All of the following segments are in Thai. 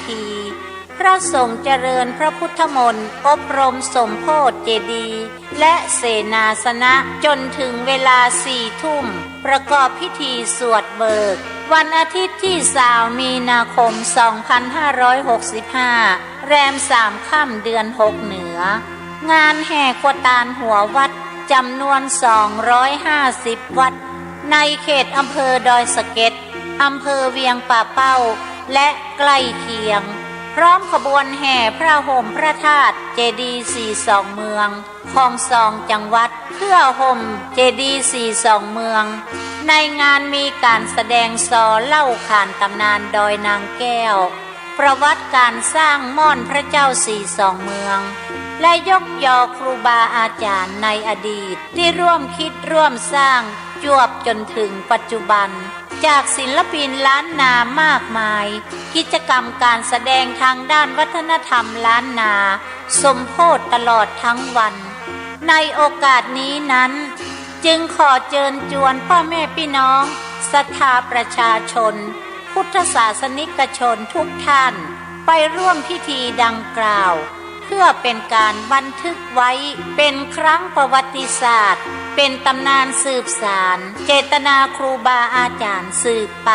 ทีพระสงฆ์เจริญพระพุทธมนต์อบรมสมโพธิเจดีย์และเสนาสนะจนถึงเวลา4 ทุ่มประกอบพิธีสวดเบิกวันอาทิตย์ที่20 มีนาคม 2565 แรม3 ค่ำเดือน 6 เหนืองานแห่ขวตาลหัววัดจำนวน250 วัดในเขตอำเภอดอยสะเก็ดอำเภอเวียงป่าเป้าและใกล้เคียงพร้อมขบวนแห่พระห่มพระธาตุเจดีย์42 เมืองของ2 จังหวัดเพื่อห่มเจดีย์42 เมืองในงานมีการแสดงซอเล่าขานตำนานดอยนางแก้วประวัติการสร้างม่อนพระเจ้า42 เมืองและยกยอครูบาอาจารย์ในอดีตที่ร่วมคิดร่วมสร้างจวบจนถึงปัจจุบันจากศิลปินล้านนามากมายกิจกรรมการแสดงทางด้านวัฒนธรรมล้านนาสมโพธิตลอดทั้งวันในโอกาสนี้นั้นจึงขอเชิญชวนพ่อแม่พี่น้องศรัทธาประชาชนพุทธศาสนิกชนทุกท่านไปร่วมพิธีดังกล่าวเพื่อเป็นการบันทึกไว้เป็นครั้งประวัติศาสตร์เป็นตำนานสืบสานเจตนาครูบาอาจารย์สืบไป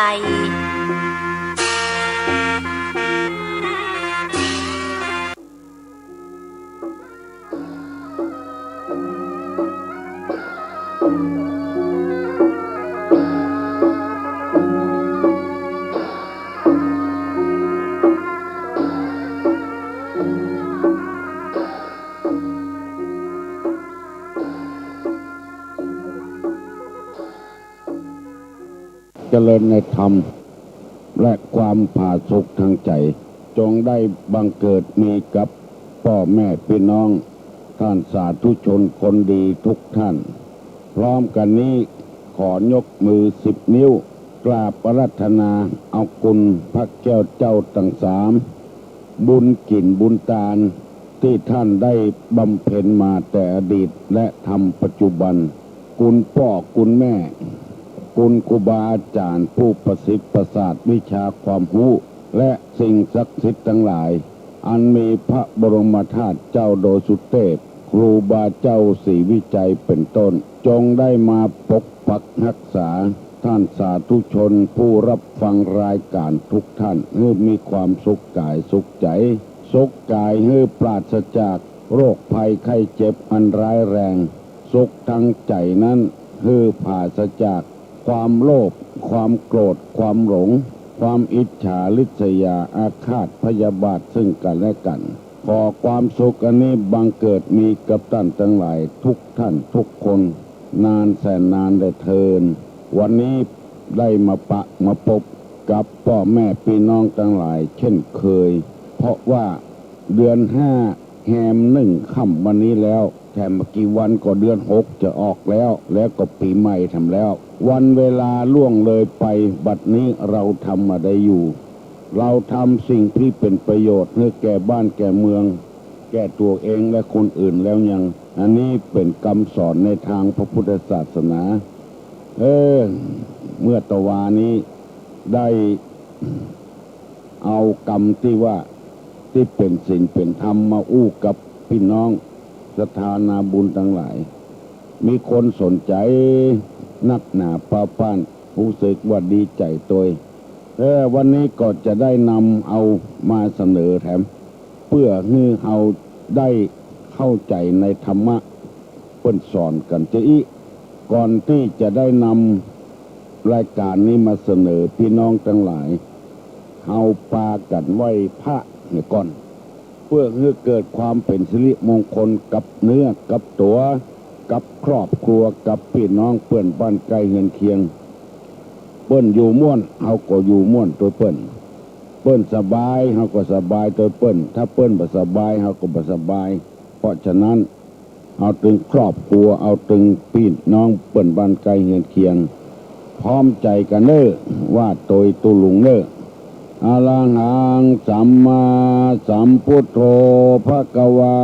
เจริญในธรรมและความผาสุกทางใจจงได้บังเกิดมีกับพ่อแม่พี่น้องท่านสาธุชนคนดีทุกท่านพร้อมกันนี้ขอยกมือ10 นิ้วกราบอาราธนาเอาคุณพระแก้วเจ้าทั้ง3บุญกินบุญตาลที่ท่านได้บำเพ็ญมาแต่อดีตและทำปัจจุบันคุณพ่อคุณแม่คุณครูบาอาจารย์ผู้ประสิทธิ์ประสาทวิชาความรู้และสิ่งศักดิ์สิทธิ์ทั้งหลายอันมีพระบรมธาตุเจ้าโดยสุเทพครูบาเจ้าศรีวิจัยเป็นต้นจงได้มาปกปักรักษาท่านสาธุชนผู้รับฟังรายการทุกท่านให้มีความสุขกายสุขใจสุขกายให้ปราศจากโรคภัยไข้เจ็บอันร้ายแรงสุขทางใจนั้นให้ปราศจากความโลภความโกรธความหลงความอิจฉาริษยาอาฆาตพยาบาทซึ่งกันและกันขอความสุขอันนี้บังเกิดมีกับท่านทั้งหลายทุกท่านทุกคนนานแสนนานได้เทินวันนี้ได้มาพบกับพ่อแม่พี่น้องทั้งหลายเช่นเคยเพราะว่าเดือน5แฮม1 ค่ำวันนี้แล้วแถมกี่วันก็เดือน6จะออกแล้วก็ปีใหม่ทำแล้ววันเวลาล่วงเลยไปบัดนี้เราทำมาได้อยู่เราทำสิ่งที่เป็นประโยชน์ให้แก่บ้านแก่เมืองแก่ตัวเองและคนอื่นแล้วยังอันนี้เป็นคำสอนในทางพระพุทธศาสนาเมื่อตะวานี้ได้เอากรรมที่ว่าที่เป็นศีลเป็นธรรมมาอู้กับพี่น้องศรัทธานาบุญทั้งหลายมีคนสนใจนักหนาป้าป้านรู้สึกว่าดีใจตัววันนี้ก็จะได้นำเอามาเสนอแถมเพื่อให้เราได้เข้าใจในธรรมะเพิ่นสอนกันจะอีก่อนที่จะได้นำรายการนี้มาเสนอพี่น้องทั้งหลายเอาปากันไหว้พระเนี่ยก่อนเพื่อให้เกิดความเป็นสิริมงคลกับเนื้อกับตัวกับครอบครัวกับพี่น้องเพื่อนบ้านใกล้เฮือนเคียงเปิ้นอยู่ม่วนเฮาก็อยู่ม่วนตัวเปิ้นสบายเฮาก็สบายตัวเปิ้นถ้าเปิ้นบ่สบายเฮาก็บ่สบายเพราะฉะนั้นเอาถึงครอบครัวเอาถึงพี่น้องเปิ้นบ้านใกล้เฮือนเคียงพร้อมใจกันเด้อว่าโตยตุลุงเด้ออะระหังสัมมาสัมพุทโธภควา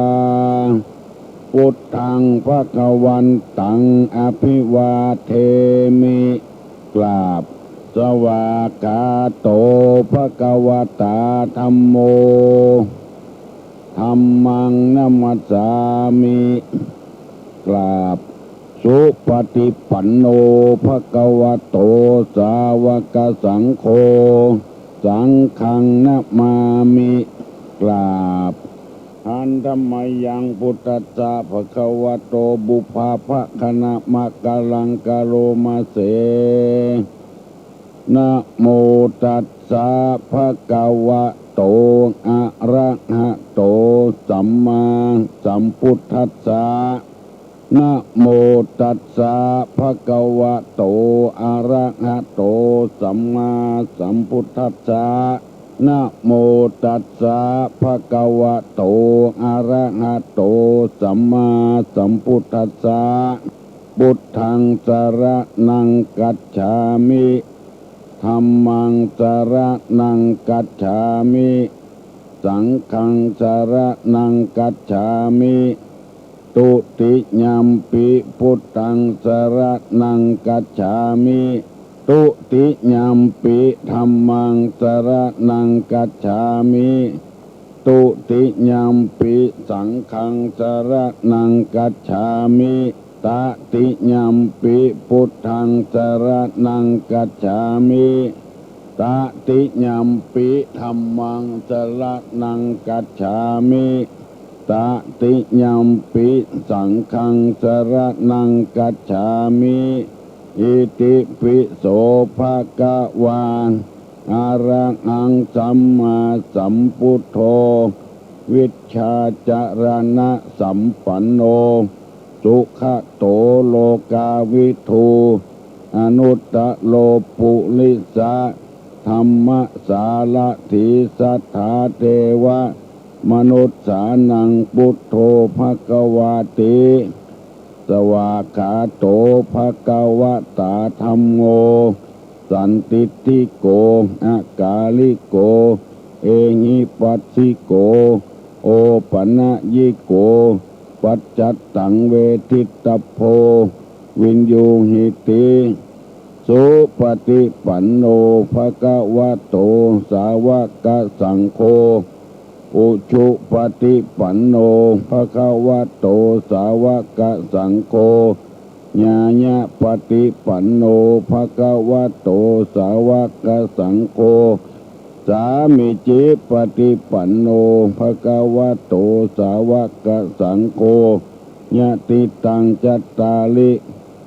พุทธังภควันตังอภิวาเทมิกราบส วากขาโตภคะวตาธัมโมธัมมังนัมมัสสามิกราบสุปฏิปันโนภคะวะโตสาวกสังโฆสังฆังนะมามิกราบอันธรรมยังพุทธัสสะภะคะวะโตบุพพาภคณะมะกะลังกะโรมาเสนะโมตัสสะภะคะวะโตอะระหะโตสัมมาสัมพุทธัสสะนะโมตัสสะภะคะวะโตอะระหะโตสัมมาสัมพุทธัสสะนะโมตัสสะภะคะวะโตอะระหะโตสัมมาสัมพุทธัสสะพุทธังสรณังกัจฉามิธัมมังสรณังกัจฉามิสังฆังสรณังกัจฉามิตุติยัมปิพุทธังสรณังกัจฉามิตุติยัมปิธัมมังสรณังกัจฉามิตุติยัมปิสังฆังสรณังกัจฉามิตติยัมปิพุทธังสรณังกัจฉามิตติยัมปิธัมมังสรณังกัจฉามิตติยัมปิสังฆังสรณังกัจฉามิอิติปิโสภะคะวาอะระหังสัมมาสัมพุทโธวิชชาจารณะสัมปันโนสุขโตโลกาวิทูอนุตตโลปุริสะธรรมสารถิสัทธาเทวะมนุษย์สานังพุทโธภควาติสวากขาโตภควตาธัมโมสันติติโกอากาลิโกเอหิปัสสิโกโอปัญญิโกปัจจัตตังเวทิตโพวินยูหิติสุปฏิปันโนภควโตสาวกสังโฆอุชุปฏิปันโนภควโตสาวกสังโฆญาญาปฏิปันโนภควโตสาวกสังโฆสามิจิปฏิปันโนภควโตสาวกสังโฆญาติตังจัตตาลิ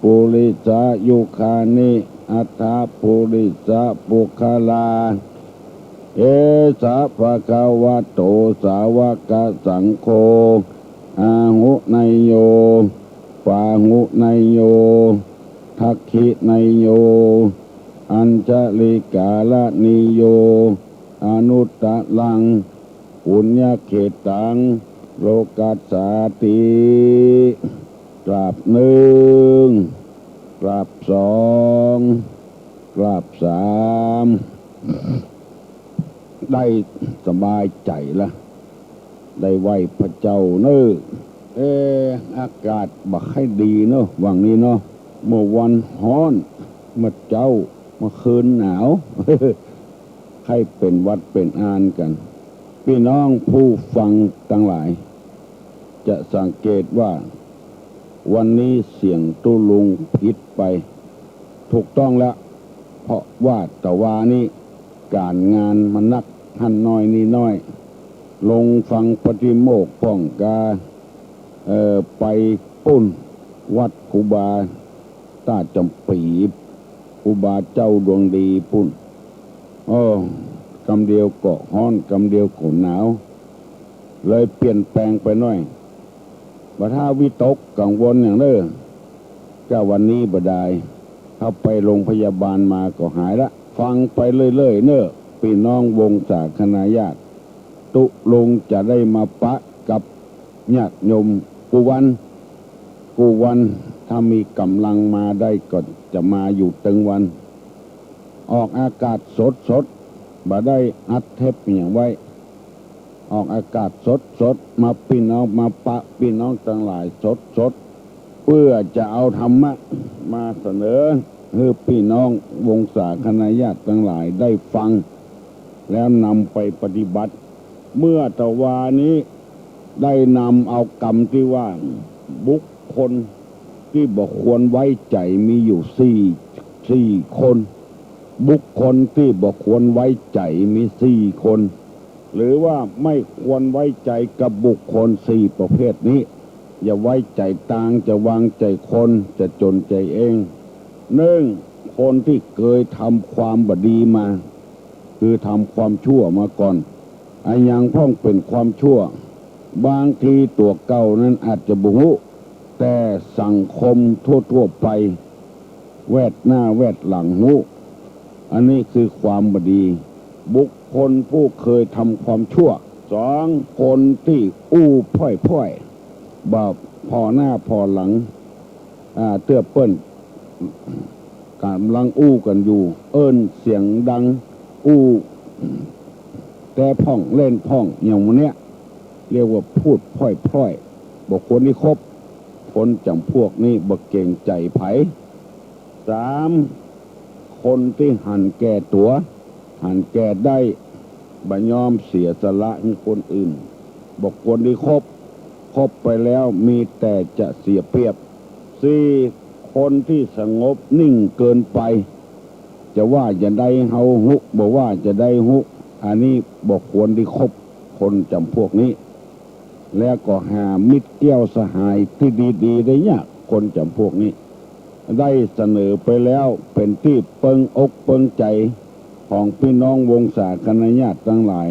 ปุริสายุคานิอัฏฐปุริสะปุคลาเอสะภะคะวะโตสาวกสังโฆอาหุไนโยปาหุไนโยทักขิไนโยอัญชลิกาลนิโยอนุตตลังปุญญเขตังโลกัสสาติกราบหนึ่งกราบสองกราบสามได้สบายใจละได้ไหวพระเจ้าเนอะอากาศบักให้ดีเนอะวังนี้เนาะเมื่อวันฮ้อนเมื่อเจ้าเมื่อคืนหนาว ให้เป็นวัดเป็นอานกันพี่น้องผู้ฟังทั้งหลายจะสังเกตว่าวันนี้เสียงตุลุงผิดไปถูกต้องแล้วเพราะว่าตะวานี้การงานมันนักหันน้อยนี่น้อยลงฟังปฏิโมกข์ป้องกาไปปุ้นวัดครูบาตาจำปีครูบาเจ้าดวงดีปุ้นกำเดียวเกาะฮ้อนกำเดียวเกาะหนาวเลยเปลี่ยนแปลงไปหน่อยบัดถ้าวิตกกังวลอย่างเด้อก็วันนี้บ่ได้เข้าไปโรงพยาบาลมาก็หายละฟังไปเรื่อยๆเนอะพี่น้องวงศาคณาญาติตุลงจะได้มาปะกับญาติโยมกูวันถ้ามีกำลังมาได้ก็จะมาอยู่ตึงวันออกอากาศสดบ่ได้อัดเทปอย่างไว้ออกอากาศสดมาพี่น้องมาปะพี่น้องทั้งหลายสดเพื่อจะเอาธรรมะมาเสนอ ให้พี่น้องวงศาคณาญาติทั้งหลายได้ฟังแล้วนำไปปฏิบัติ เมื่อตะวานี้ได้นำเอากรรมที่ว่าบุคคลที่บ่ควรไว้ใจมีอยู่สี่คนบุคคลที่บ่ควรไว้ใจมี4 คนหรือว่าไม่ควรไว้ใจกับบุคคล4 ประเภทนี้อย่าไว้ใจต่างจะวางใจคนจะจนใจเอง1คนที่เคยทำความบดีมาคือทำความชั่วมาก่อนอันยังพ้องเป็นความชั่วบางทีตัวเก่านั้นอาจจะบุหุแต่สังคมทั่วไปแวดหน้าแวดหลังหูอันนี้คือความบดีบุคคลผู้เคยทำความชั่ว2คนที่อู้พ่อยแบบพอหน้าพอหลังเตื้อเปิ้นกำลังอู้กันอยู่เอิ้นเสียงดังอู้แต่พ่องเล่นพ่องอย่างวันเนี้ยเรียกว่าพูดพร่อยบอกคนที่คบคนจำพวกนี้บ่เก่งใจไผ3คนที่หันแก่ตัวหันแก่ได้บ่ยอมเสียสละให้คนอื่นบอกคนที่คบไปแล้วมีแต่จะเสียเปรียบ4คนที่สงบนิ่งเกินไปจะว่าจะได้เฮาหุบอกว่าจะได้หุอันนี้บอกควรที่คบคนจำพวกนี้แล้วก็หามิตรเกี่ยวสหายที่ดีๆได้ยากคนจำพวกนี้ได้เสนอไปแล้วเป็นที่เปิงอกเปิงใจของพี่น้องวงศาคณาญาติทั้งหลาย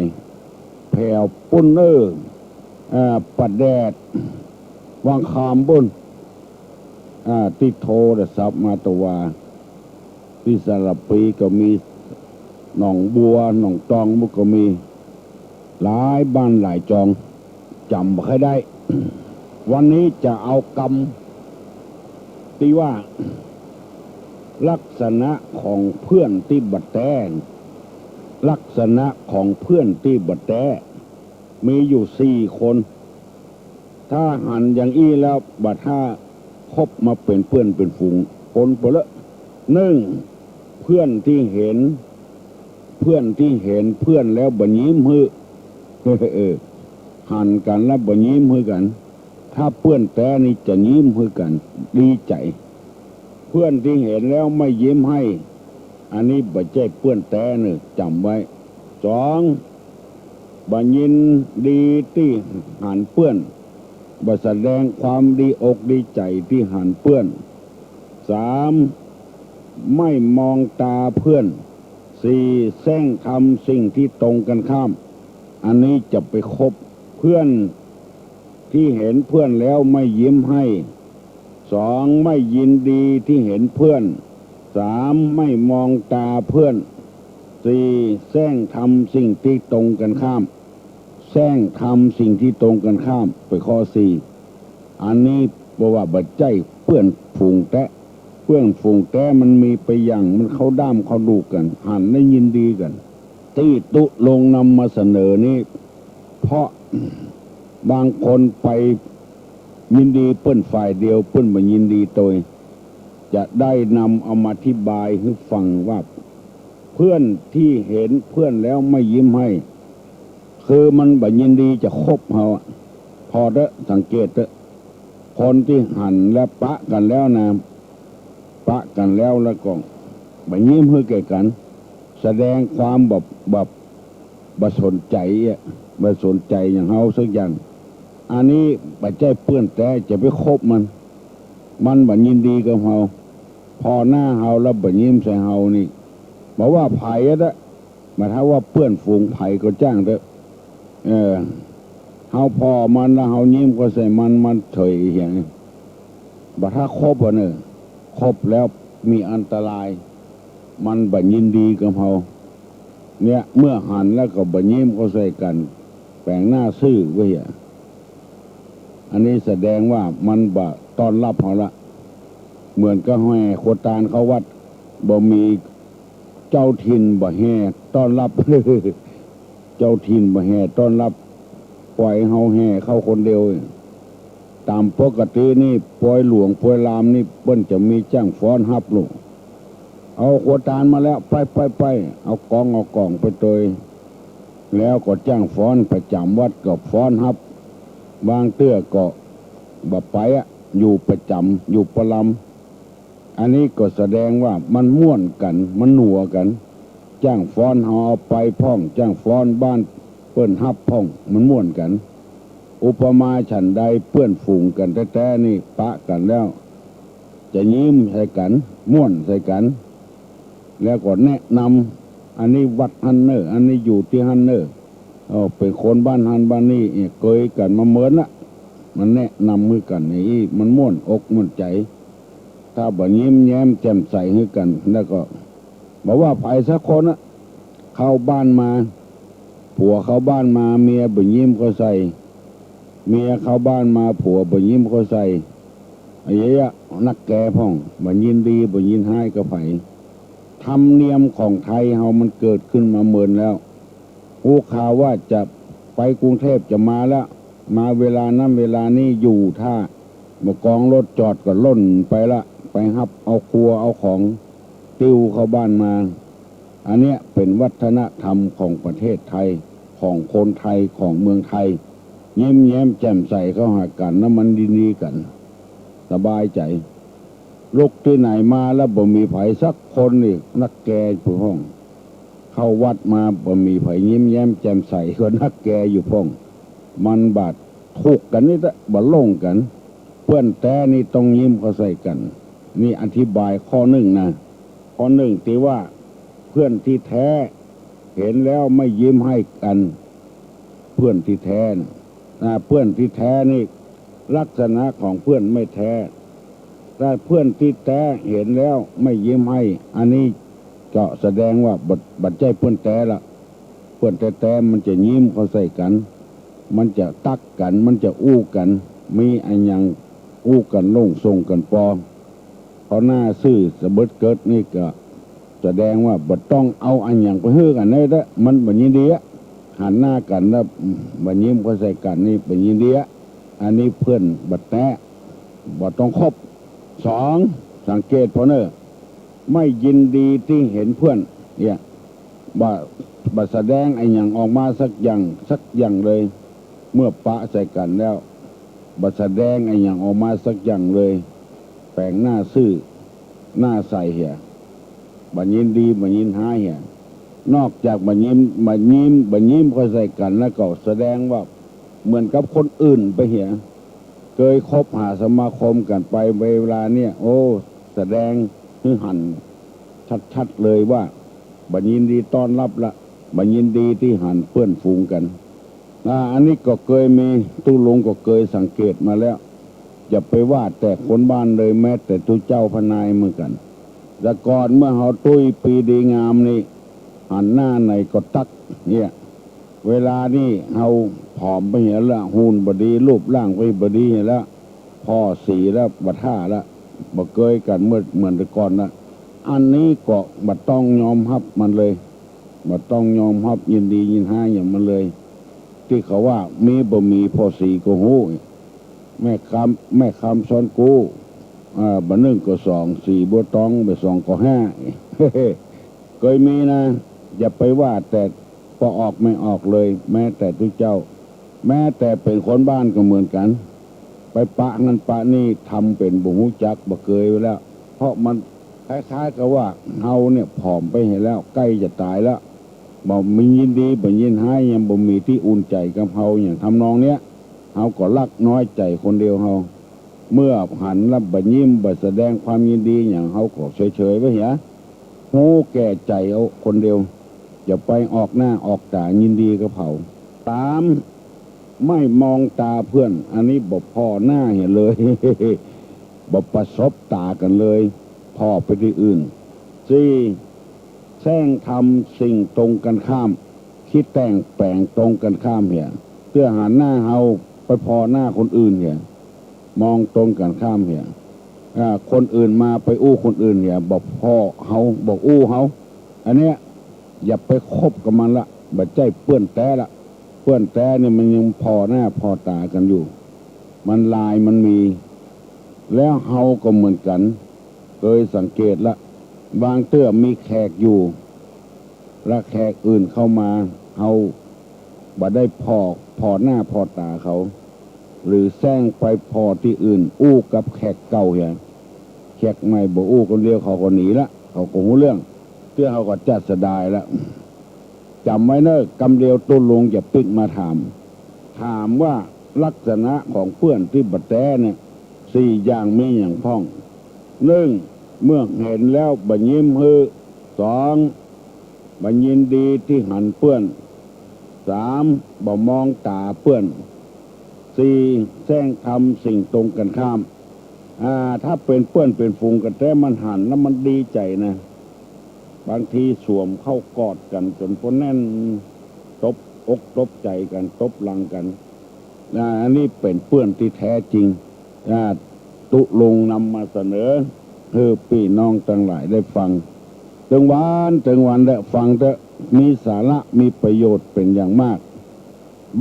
แผ่วปุ้นปัดแดดวางคามบุญติโทรศัพท์มาตวาที่สระปีก็มีหนองบัวหนองตองมุกก็มีหลายบ้านหลายจองจำไม่ได้ วันนี้จะเอากรรมที่ว่าลักษณะของเพื่อนที่บัดแตงลักษณะของเพื่อนที่บัดแตมีอยู่4 คนถ้าหันอย่างอี้แล้วบัดถ้าคบมาเป็นเพื่อนเป็นฝูงคนไปละ1เพื่อนที่เห็นเพื่อนแล้วบ่ยิ้มฮือหันกันแล้วบ่ยิ้มฮือกันถ้าเพื่อนแต่นี่จะยิ้มฮือกันดีใจเพื่อนที่เห็นแล้วไม่ยิ้มให้อันนี้บ่ใช่เพื่อนแต่เนี่ยจำไว้2บ่ยินดีที่หันเพื่อนบ่แสดงความดีอกดีใจที่หันเพื่อน3ไม่มองตาเพื่อน4แซงทำสิ่งที่ตรงกันข้ามอันนี้จะไปคบเพื่อนที่เห็นเพื่อนแล้วไม่ยิ้มให้2ไม่ยินดีที่เห็นเพื่อน3ไม่มองตาเพื่อน4แซงทำสิ่งที่ตรงกันข้ามแซงทำสิ่งที่ตรงกันข้ามไปข้อ4อันนี้บอกว่าบัดใจเพื่อนฝูงแตะเพื่อนฝูงแตะมันมีไปอย่างมันเข้าด้ามเข้าดูกันหันได้ยินดีกันที่ตุลงนำมาเสนอนี้เพราะบางคนไปยินดีเปิ้นฝ่ายเดียวเปิ้นบ่ยินดีโดยจะได้นำเอามาอธิบายให้ฟังว่าเพื่อนที่เห็นเพื่อนแล้วไม่ยิ้มให้คือมันบ่ยินดีจะคบเฮาพอเด้อสังเกตเด้อคนที่หันและปะกันแล้วนะปะกันแล้วก็บ่ยิ้มให้แก่กันแสดงความแบบบ่สนใจบ่สนใจอย่างเฮาสักอย่างอันนี้บ่ใช่เพื่อนแต่จะไปคบมันบ่ยินดีกับเฮาพอหน้าเฮาแล้วบ่ยิ้มใส่เฮานี่บอกว่าไผอ่ะเด้อมาถ้าว่าเพื่อนฝูงไผก็จ้างเด้อเฮาพอมันแล้วเฮายิ้มก็ใส่มันเฉยอย่างนี้บ่ถ้าคบอ่ะเนี่ยคบแล้วมีอันตรายมันบ่ยินดีกับเฮาเนี่ยเมื่อหันแล้วก็บ่ยิ้มก็ใส่กันแปลงหน้าซื่อไว้อ่ะอันนี้แสดงว่ามันบ่ต้อนรับเฮาละเหมือนกับแห่โคตานเขาวัดบ่มีเจ้าถิ่นบ่แห่ต้อนรับ เจ้าถิ่นบ่แห่ต้อนรับปล่อยเฮาแห่เข้าคนเดียวตามปกตินี่ปล่อยหลวงปล่อยลามนี่เปิ้นจะมีจ้างฟ้อนรับลูก เอาขวดตาลมาแล้วไปเอากองไปโดยแล้วก็จ้างฟ้อนประจำวัดก็ฟ้อนฮับบางเตื้อก็บ่ไปอยู่ประจำอยู่ประลำอันนี้ก็แสดงว่ามันม่วนกันมันหนัวกันจ้างฟ้อนเอาไปพ่องจ้างฟ้อนบ้านเปิ้นฮับพ่องมันม่วนกันอุปมาฉันใดเปื้อนฝูงกันแท้ๆนี่ปะกันแล้วจะยิ้มใส่กันม่วนใส่กันแล้วก็แนะนำอันนี้วัดฮันเนอร์อันนี้อยู่ที่ฮันเนอร์เป็นคนบ้านฮันบ้านนี้เคยกันมาเหมือนละมันแนะนำมือกันนี่มันม่วนอกม่วนใจถ้าบ่ยิ้มแย้มแจ่มใสให้กันแล้วก็บอกว่าไผสักคนเข้าบ้านมาผัวเข้าบ้านมาเมียบ่ยิ้มก็ใส่เมียเข้าบ้านมาผัวบ่ยิ้มก็ใส่ไอ้ยะนักแก่พ่องบ่ยินดีบ่ยินให้กับไผธรรมเนียมของไทยเฮามันเกิดขึ้นมาเมินแล้วหูข่าวว่าจะไปกรุงเทพจะมาแล้วมาเวลานั้นเวลานี้อยู่ท่าเมื่อกองรถจอดก็ล่นไปละไปฮับเอาครัวเอาของติ้วเข้าบ้านมาอันเนี้ยเป็นวัฒนธรรมของประเทศไทยของคนไทยของเมืองไทยยิ้มแย้มแจ่มใสเข้าหากันน้ำมันดีๆกันสบายใจลุกที่ไหนมาแล้วบ่มีไผสักคนนี่นักแก่ผู้ห้องเข้าวัดมาบ่มีไผยิ้มแย้มแจ่มใสก็นักแก่อยู่พ้องมันบาดทุกกันนี่บ่ลงกันเพื่อนแต่นี่ต้องยิ้มเขาใส่กันนี่อธิบายข้อหนึ่งนะข้อหนึ่งที่ว่าเพื่อนที่แท้เห็นแล้วไม่ยิ้มให้กันเพื่อนที่แท้เพื่อนที่แท้นี่ลักษณะของเพื่อนไม่แท้ถ้าเพื่อนที่แท้เห็นแล้วไม่ยิ้มให้อันนี้ก็แสดงว่าบัดใจเพื่อนแท้ละเพื่อนแท้มันจะยิ้มเขาใส่กันมันจะตักกันมันจะอู้กันมีอันยังอู้กันลงส่งกันปอเพราะหน้าซื่อสะเบิดเกิดนี่ก็แสดงว่าบัดต้องเอาอันยังไปฮื้อกันได้ละมันบัดยินดีหันหน้ากันแล้วบัดยิ้มเขาใส่กันนี่บัดยินดีอันนี้เพื่อนบัดแท้บัดต้องคบสองสังเกตพอเนอไม่ยินดีที่เห็นเพื่อนเนี่ยบัดแสดงไอ้อย่างออกมาสักอย่างเลยเมื่อปะใส่กันแล้วบัดแสดงไอ้อย่างออกมาสักอย่างเลยแปลงหน้าซื่อหน้าใสเหียบัดยินดีบัดยินหายเหียนอกจากบัดยิ้มเขาใส่กันแล้วก็แสดงว่าเหมือนกับคนอื่นไปเหียเคยคบหาสมาคมกันไปเวลาเนี่ยโอ้แสดงคือหันชัดเลยว่าบัดยินดีต้อนรับละบัดยินดีที่หันเพื่อนฝูงกันอันนี้ก็เคยมีตู้ลงก็เคยสังเกตมาแล้วอย่าไปว่าแต่คนบ้านเลยแม้แต่ตู้เจ้าพนายเหมือนกันแต่ก่อนเมื่อเขาตุ้ยปีดีงามนี่หันหน้าไหนก็ตักเนี่ยเวลานี่เขาผอมไปเห็นละหุ่นบดีรูปร่างไปบดีเห็นละพ่อสีแล้วบัดท่าละบ่เคยกันเหมือนแต่ก่อนนะอันนี้ก็บัดต้องยอมรับมันเลยบัดต้องยอมรับยินดียินให้อย่างมันเลยที่เขาว่ามีบ่มีพ่อสีก็หูแม่คำสอนกูบัดหนึ่งก็สองสี่บัวตองไปสองก็ห้าเคยมีนะอย่าไปว่าแต่พอออกไม่ออกเลยแม้แต่ทุกเจ้าแม้แต่เป็นคนบ้านก็เหมือนกันไปปะงันปะนี่ทำเป็นบุหูจักบ่เคยไว้แล้วเพราะมันคล้ายๆกับว่าเฮาเนี่ยผอมไปเห็นแล้วใกล้จะตายแล้วบ่มียินดีบ่ยินให้ยังบ่มีที่อุ่นใจกับเฮาอย่างทำนองเนี้ยเฮาก็รักน้อยใจคนเดียวเฮาเมื่อหันแล้วบ่ยิ้มบ่แสดงความยินดีอย่างเฮาก็เฉยๆไว้เหียหูแก่ใจเอาคนเดียวอย่าไปออกหน้าออกตายินดีกับเขาตามไม่มองตาเพื่อนอันนี้บ่พอหน้าเห็นเลยบ่ประสบตากันเลยพ่อไปที่อื่นสี่แซงทำสิ่งตรงกันข้ามคิดแต่งแปลงตรงกันข้ามเหียเพื่อหันหน้าเฮาไปพอหน้าคนอื่นเหียมองตรงกันข้ามเหียคนอื่นมาไปอู้คนอื่นเหียบอกพ่อเฮาบอกอู้เฮาอันเนี้ยอย่าไปคบกับมันละบัดใจเปื้อนแต้ละเปื้อนแต้เนี่ยมันยังพอหน้าพอตากันอยู่มันลายมันมีแล้วเฮาก็เหมือนกันเคยสังเกตละ บางเตื้อมีแขกอยู่และแขกอื่นเข้ามาเอาบ่ได้พอหน้าพอตาเขาหรือแซงไปพอที่อื่นอู้กับแขกเก่าเหี่ยแขกใหม่บ่อู้คนเดียวเขาก็หนีละเขาก็หูเรื่องเตื้อเขาก็จัดสดายละจำไว้เนอะกำเดียวตุ้ลงจะปิกมาถามว่าลักษณะของเพื่อนที่บัดแต้เนี่ยสี่อย่างมีอย่างพ้องหนึ่งเมื่อเห็นแล้วบัญญิมฮือสองบัญญินดีที่หันเพื่อนสามบ่มองตาเพื่อนสี่แซงทำสิ่งตรงกันข้ามถ้าเป็นเพื่อนเป็นฝูงกันแต่มันหันแล้วมันดีใจนะบางทีสวมเข้ากอดกันจนพนแน่นตบอกตบใจกันตบหลังกันอันนี้เป็นเพื่อนที่แท้จริงตุลงนำมาเสนอเพื่อพี่น้องทั้งหลายได้ฟังถึงวันได้ฟังแต่มีสาระมีประโยชน์เป็นอย่างมาก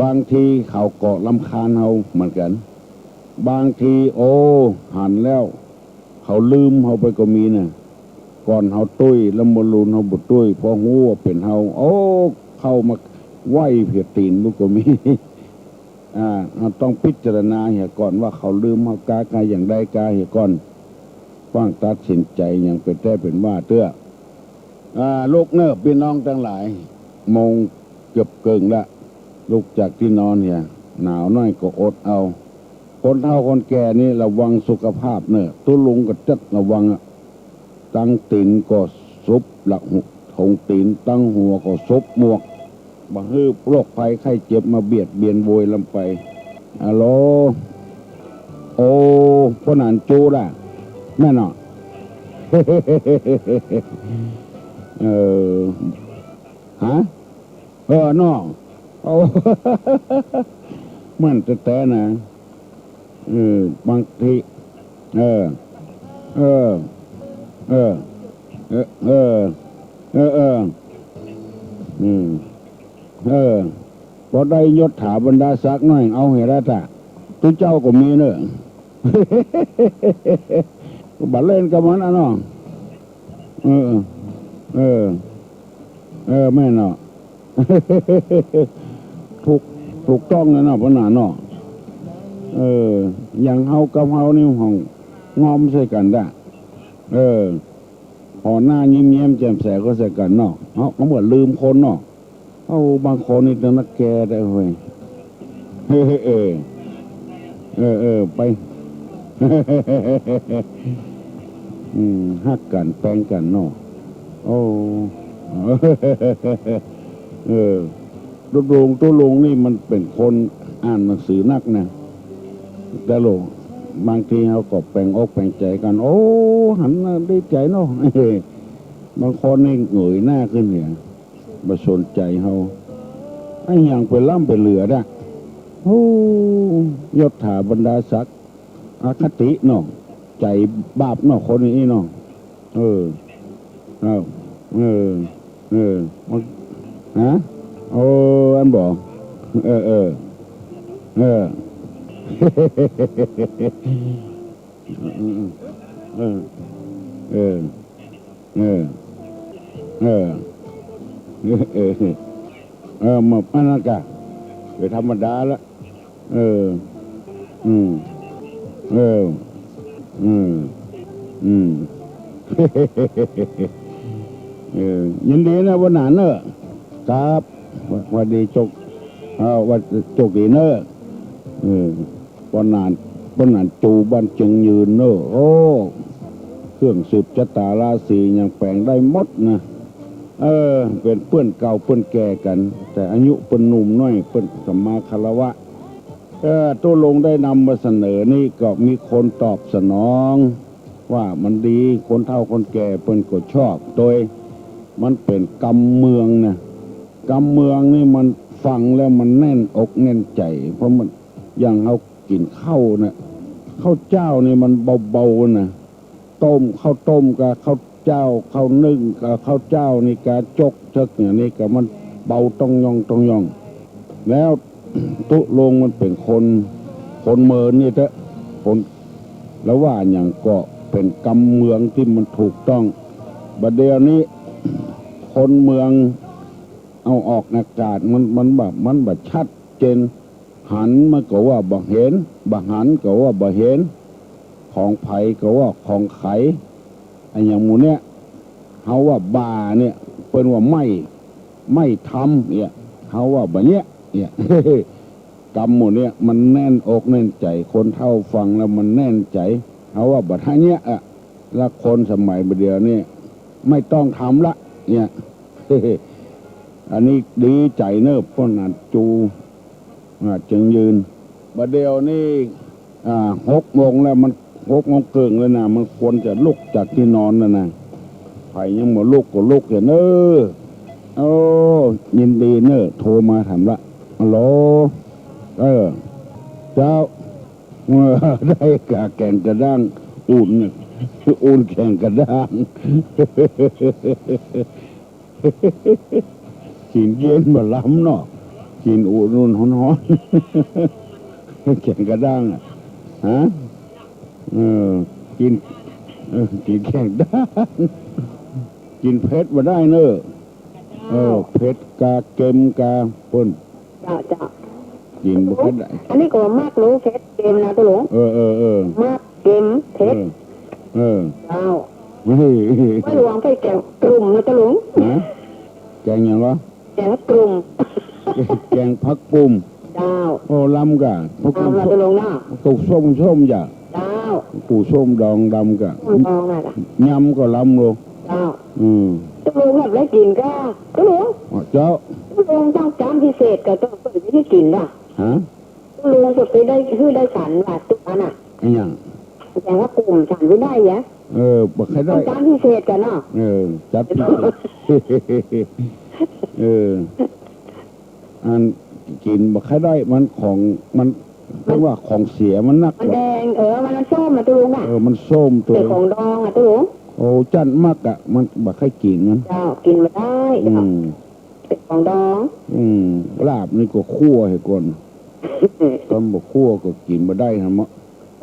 บางทีเขาก็รำคาญเราเหมือนกันบางทีหันแล้วเขาลืมเขาไปก็มีนะก่อนเขาตุ้ยแล้วมลูนเขาบุตุ้ยพอหูว่าเป็นเขาเข้ามาไหวเพียตีนลูกก็มีเราต้องพิจารณาเหี่ยก่อนว่าเขาลืมเขากากายอย่างใดกาเหี่ยก่อนฟังตัดสินใจอย่างเป็นแท้เป็นว่าเตื้อลูกเนอะพี่น้องทั้งหลายมงเกือบเกิงละลูกจากที่นอนเนี่ยหนาวน้อยก็อดเอาคนเฒ่าคนแก่นี่ระวังสุขภาพเนอะตุลุงก็จัดระวังตั้งตีนก็ซุบหลักทงตีนตั้งหัวก็ซุบหมวกบะฮืบโรคภัยไข้เจ็บมาเบียดเบียนโวยลำไปฮัลโหลพ่อหนานจูด่ะแม่เนาะ ฮะน้องมันแต่นะบางทีพอได้ยศถาบรรดาศักดิ์น้อยเอาเหตุละตุเจ้าก็มีเนอะบัดเล่นกับมันนะน้องแม่เนาะ ถูกต้องนะเนาะพ่อหนาเนาะอย่างเฮากับเฮานี่ห้องงอมใส่กันได้พอหน้ายิ้มแย้มแจ่มใสก็ใส่กันเนาะเขาเหมือนลืมคนเนาะบางคนนี่ต้องนักแกได้เว้ยไปฮักกันแปลงกันเนาะตัวลงนี่มันเป็นคนอ่านหนังสือนักนะแต่ลงบางทีเขาก็แปลงอกแปลงใจกันหันได้ใจเนาะบางคนนี่เหงยหน้าขึ้นเนี่ยมาสนใจเขาไอ้อย่างไปล่ำไปเหลือได้ยศถาบรรดาศักดิ์อคติเนาะใจบาปเนาะคนนี้เนาะมันฮะอันบอกมาอันนั้นกะเป็นธรรมดาละยินดีนะวันนั้นเนอะครับวันดีจกวันจกดีเนอะวันนั้นจูบ้านจึงยืนเนอะเครื่องสืบชะตาราศียังแปลงได้หมดนะเป็นเพื่อนเก่าเพื่อนแก่กันแต่อายุเป็นหนุ่มน้อยเป็นสัมมาคารวะตัวลงได้นำมาเสนอนี่ก็มีคนตอบสนองว่ามันดีคนเฒ่าคนแก่เพิ่นก็ชอบโดยมันเป็นกำเมืองนะกำเมืองนี่มันฟังแล้วมันแน่นอกแน่นใจเพราะมันอย่างเอากินข้าวนะข้าวเจ้านี่มันเบาๆนะข้าวต้มกับข้าวเจ้าข้าวนึ่งกับข้าวเจ้านี่กาจกเชกเนี่ยนี่ก็มันเบาต้องยองแล้วตุลงมันเป็นคนเมินนี่เถอะคนแล้วว่าอย่างก็เป็นกำเมืองที่มันถูกต้อง บัดเดี๋ยวนี้คนเมืองเอาออกอากาศมันแบบชัดเจนหันมันก็ว่าบ่เห็นบ่หันก็ว่าบ่เห็นของไผก็ว่าของไขไอ้อย่างหมูเนี่ยเขาว่าบาเนี่ยเป็นว่าไม่ทำเนี่ยเขาว่าแบบเนี้ยเนี่ย กรรมหมูเนี่ยมันแน่นอกแน่นใจคนเท่าฟังแล้วมันแน่นใจเขาว่าบัดท่าเนี้ยอ่ะแล้วคนสมัยบัดเดียวนี่ไม่ต้องทำละเนี่ย อันนี้ดีใจเนอะพ่อนัดจูจึงยืนบัดเดียวนี่6 โมงแล้วมัน6 โมงเกิงแล้วนะมันควรจะลุกจากที่นอนแล้วนะไผ่ยังหมดลุกก็ลุกอย่างเนอะโอ้ยินดีเนอะโทรมาถามละฮัลโหลเจ้าได้กะแกงกระด้างอุ่นแข่งกระด้างกินเย็นบะล้ำเนาะกินอุ่นฮ้อนแข่งกระด้างฮะกินแข่งด้างกินเผ็ดมาได้เนอะเผ็ดกาเค็มกาป่นจ้ากินบ่เผ็ดได้อันนี้ก็มากรู้เผ็ดเค็มนะตัวหลวงมากเค็มเผ็ดเจ้าไม่หลวงไปแกงกลุ่มนะตัวหลวงแกงยังวะแกงกลุ่มแกงผักปุ่มเจ้าโอ้ลำกะผักปุ่มตัวหลวงนะตุกส้มจ้ะเจ้าปูส้มดองดำกะดองน่ะยำก็ลำโลเจ้าตัวหลวงแบบได้กินก็ตัวหลวงเจ้าตัวหลวงต้องจานพิเศษก็ต้องเปิดไม่ได้กินล่ะตัวหลวงจะไปได้ฉันว่าตุ๊กอันน่ะไอ้ยังแต่ว่ากลุ่มฉันไม่ได้ยะบอกใครได้จานพิเศษกันเนาะจัดพิเศษอันกินบอกใครได้มันของมันเรียกว่าของเสียมันนักมันแดงมันส้มนะตัวลุงอ่ะมันส้มตัวเป็นของดองอ่ะตัวลุงโอ้จันมากอ่ะมันบอกใครกินมันเจ้ากินมาได้เป็นของดองลาบนี่ก็คั่วให้ก่อนตอนบอกคั่วก็กินมาได้ฮะมะ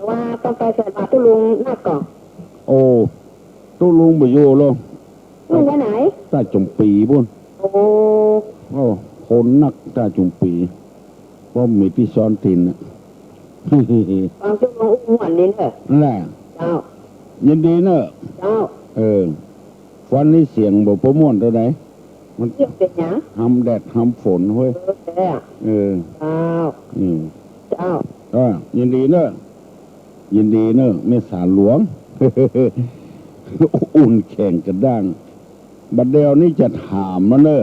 ว่าต้องไปใส่บาตรตัวลุงนักก่อนโอ้ตัวลุงไปโย่ลงลุงไปไหนตาจมปีบุญโอ้คนนักตาจมปีเพราะมีที่ซ้อนถิ่นฟังตัวลุงอุ้มหวานนี่เนอะแหละเจ้ายินดีเนอะเจ้าวันนี้เสียงบอกประมวลตัวไหนมันเรียกเป็นยังทำแดดทำฝนเฮ้ยเจ้าเจ้ายินดีเนอะยินดีเนอะเมษาหลวงอุ่นแข่งกระด้างบัดเดียวนี้จะถามมาเนอะ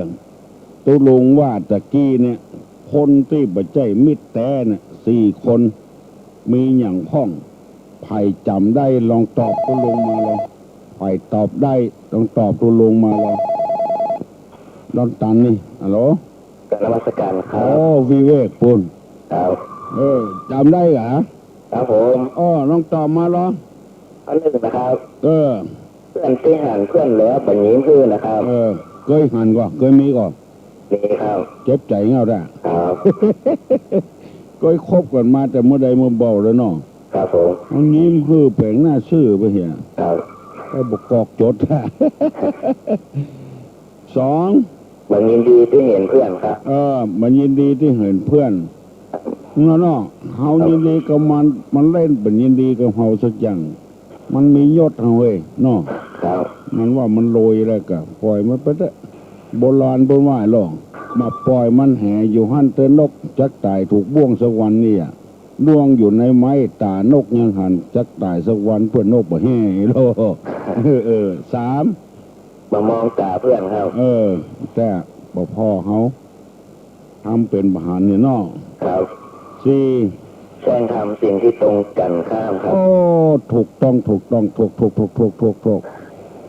ตัวลงว่าตะกี้เนี่ยคนที่บัจใจมิตรแต่เนี่ย4 คนมีอย่างพ้องไผ่จำได้ลองตอบตัวลงมาเลยไผ่ตอบได้ต้องตอบตัวลงมาเลยดอนตันนี่ฮัลโหลการนมัสการครับวิเวกปุ่นครับจำได้เหรอครับผมลองตอบมาลองอันหนึ่งนะครับเพื่อนที่หันเพื่อนเหลือแบบนี้เพื่อนนะครับเคยหันก่อนเคยมีก่อนมีครับเจ็บใจเงาได้ครับเคยคบกันมาแต่เมื่อใดเมื่อเบาแล้วเนาะครับผมมันยิ้มคือแปลงหน้าชื่อไปเหี้ยครับไอ้บกกอกจด2มันยินดีที่เห็นเพื่อนครับมันยินดีที่เห็นเพื่อนเนาะเฮายินดีกับมันเล่นเป็นยินดีกับเฮาสักอย่างมันมียศเฮาเว้ยเนาะมันว่ามันโรยแล้วก็ปล่อยมันไปเถอะโบราณบ่ว่าหรอกมาปล่อยมันแห่อยู่หั่นเตนกจักตายถูกบ่วงสักวันนี่อ่ะดวงอยู่ในไม้ตานกยังหันจักตายสักวันเพื่อนนกบ่แห่โล3มามองตาเพื่อนครับแต่บ่พ่อเขาทำเป็นบหารเนี่ยเนาะครับ4แสดงทำสิ่งที่ตรงกันข้ามครับถูกต้องถูก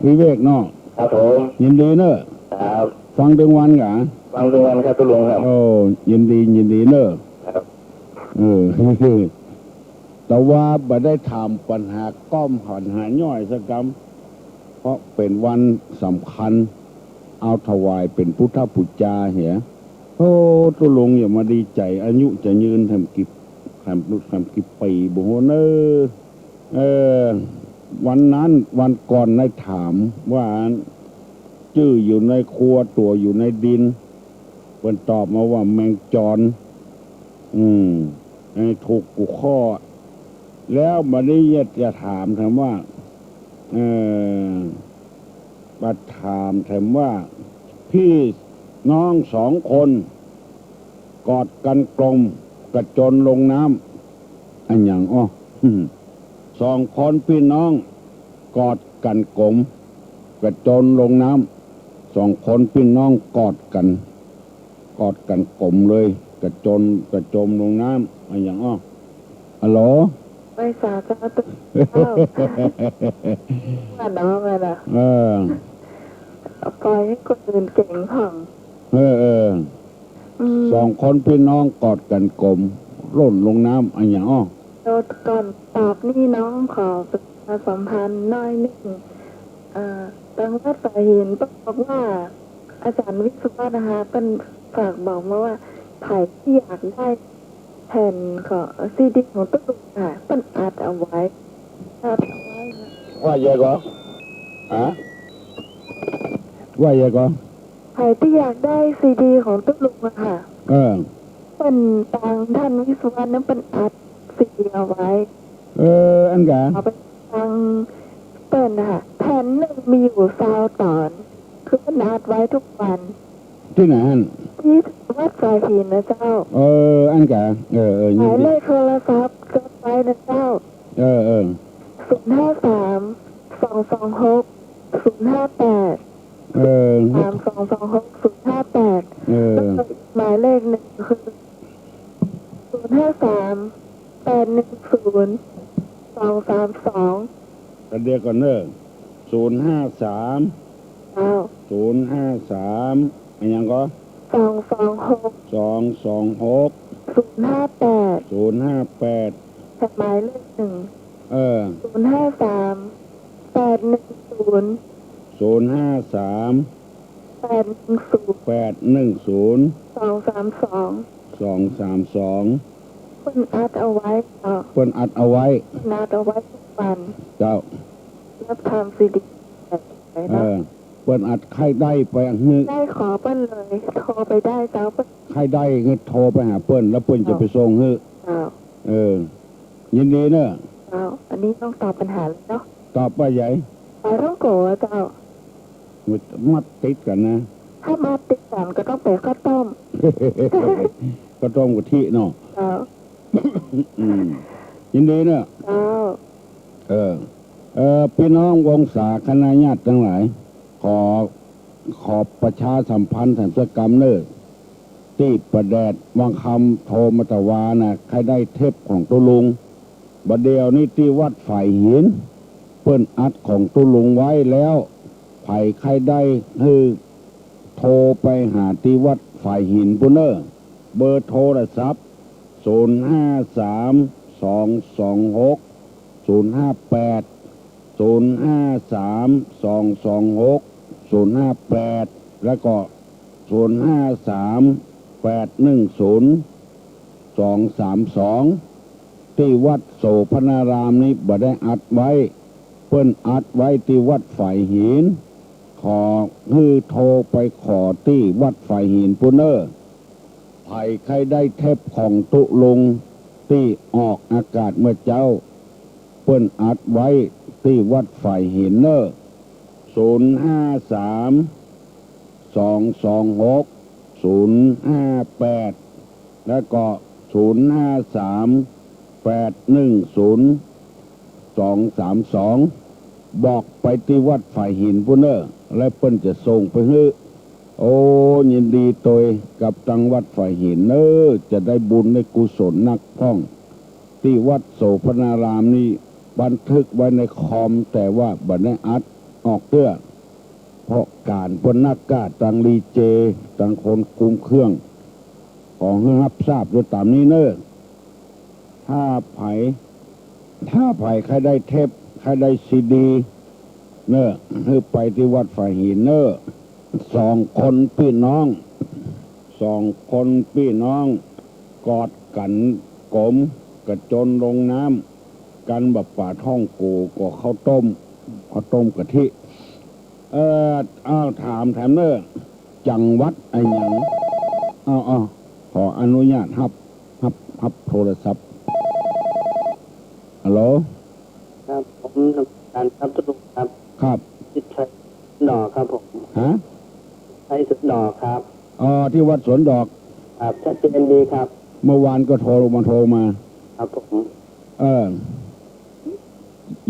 วิเวกเนาะครับผมยินดีเนอะครับฟังถึงวันกะฟังถึงวันครับตุลุงครับยินดีเนอะครับแต่ว่าบ่ได้ถามปัญหาก้อมปัญหาย่อยสักคำเพราะเป็นวันสำคัญเอาถวายเป็นพุทธบูชาเหี้ยตุลุงอย่ามาดีใจอายุจะยืนทำกี่ปีบ่โหเนวันนั้นวันก่อนได้ถามว่า จื้ออยู่ในครัวตัวอยู่ในดินเพิ่นตอบมาว่าแมงจรให้ถูกกูข้อแล้วมาได้จะถามถามว่ามาถามถามว่าพี่น้องสองคนกอดกันกลมกระจนลงน้ำอันอย่างสองคนพี่น้องกอดกันกลมกระจนลงน้ำสองคนพี่น้องกอดกันกลมเลยกระจมลงน้ำอันอย่างฮัลโหลไปสาธารณะว่าน้องอะไรปล่อยให้คนอื่นเก่งห่องสองคนพี่น้องกอดกันกลมร่นลงน้ำอันอย่างโดดก่อนตอบนี่น้องขอประชาสัมพันธ์น้อยนิดตังวัดสายหินบอกว่าอาจารย์วิศวะนะคะเป็นฝากบอกมาว่าไผ่ที่อยากได้แผ่นของซีดีของตุ๊กตาเป็นอัดเอาไว้ว่าเยอะก็ว่าเยอะก็ไผ่ที่อยากได้ซีดีของตุ๊กลุงอะค่ะเป็นตังท่านวิศวะนั้นเป็นอัดซีดีเอาไว้อันกะเอาไปตังเปิดนะคะแผ่นหนึ่งมีอยู่20 ตอนคือมันอัดไว้ทุกวันที่ไหนอันที่วัดสายหินนะเจ้าอันกะหมายเลขโทรศัพท์จดไว้นะเจ้า053-226-058หมายเลขหนึ่งคือ053-810-232เดียวก่อน053อันยังก็226 058หมายเลขหนึ่ง053-810-232เพิ่นอัดเอาไว้เพิ่นอัดเอาไว้ทุกวันเจ้ารับทำซีดีเพิ่นอัดใครได้ไปได้ขอเปิ้นเลยโทรไปได้เจ้าเปิ้นใครได้เงินโทรไปหาเปิ้นแล้วเปิ้นจะไปส่งให้ยินดีเนอะอันนี้ต้องตอบปัญหาเลยเนาะตอบว่าใหญ่ปลาท่องโกะเจ้ามัดติดกันนะถ้ามัดติดกันก็ต้องไปข้าวต้มข้าวต้มกะทิเนาะยินดีเนอะพี่น้องวงศาคณะญาติทั้งหลายขอประชาสัมพันธ์สันสกรรมเนอที่ประแดดบางคำโทรมาตะวานะใครได้เทปของตุลุงบัดเดียวนี่ที่วัดฝ่ายหินเปิ้นอัดของตุลุงไว้แล้วไผ่ใครได้คือโทรไปหาที่วัดฝ่ายหินปุเนอเบอร์โทรศัพท์053-226-058 053-226-058แล้วก็053-810-232ที่วัดโสพนารามนี้บ่ได้อัดไว้เพิ่นอัดไว้ที่วัดฝ่ายหินขอคือโทรไปขอที่วัดฝ่ายหินปุเนอร์ไผ่ใครได้เทปของตุลงที่ออกอากาศเมื่อเจ้าเพิ่นอัดไว้ที่วัดฝ่ายหินเนอร์053-226-058แล้วก็053-810-232บอกไปที่วัดฝ่ายหินปุเนอร์และเปิ้นจะส่งไปให้โอ้ยินดีตัวกับตังวัดฝ่ายหินจะได้บุญในกุศลนักท่องที่วัดโสพนารามนี้บันทึกไว้ในคอมแต่ว่าบัดได้อัดออกเตื้อเพราะการพนักกาตังรีเจตังคนคุมเครื่องของให้รับทราบด้วยตามนี้ถ้าไผ่ใครได้เทปใครได้ซีดีคือไปที่วัดฝ่ายหิน2 คนพี่น้องกอดกันกลมกระจนลงน้ำกันแบบป่าท่องกูก็ข้าวต้มกะทิ เออเอาถามแถมเนอจังหวัดไอ้หยังเอาขออนุญาตรับโทรศัพท์ฮัลโหลครับผมทำการครับทุกครับครับทิศชัยดอกครับผมฮะชัยสุดดอกครับที่วัดสวนดอกครับชัดเจนดีครับเมื่อวานก็โทรมาครับผม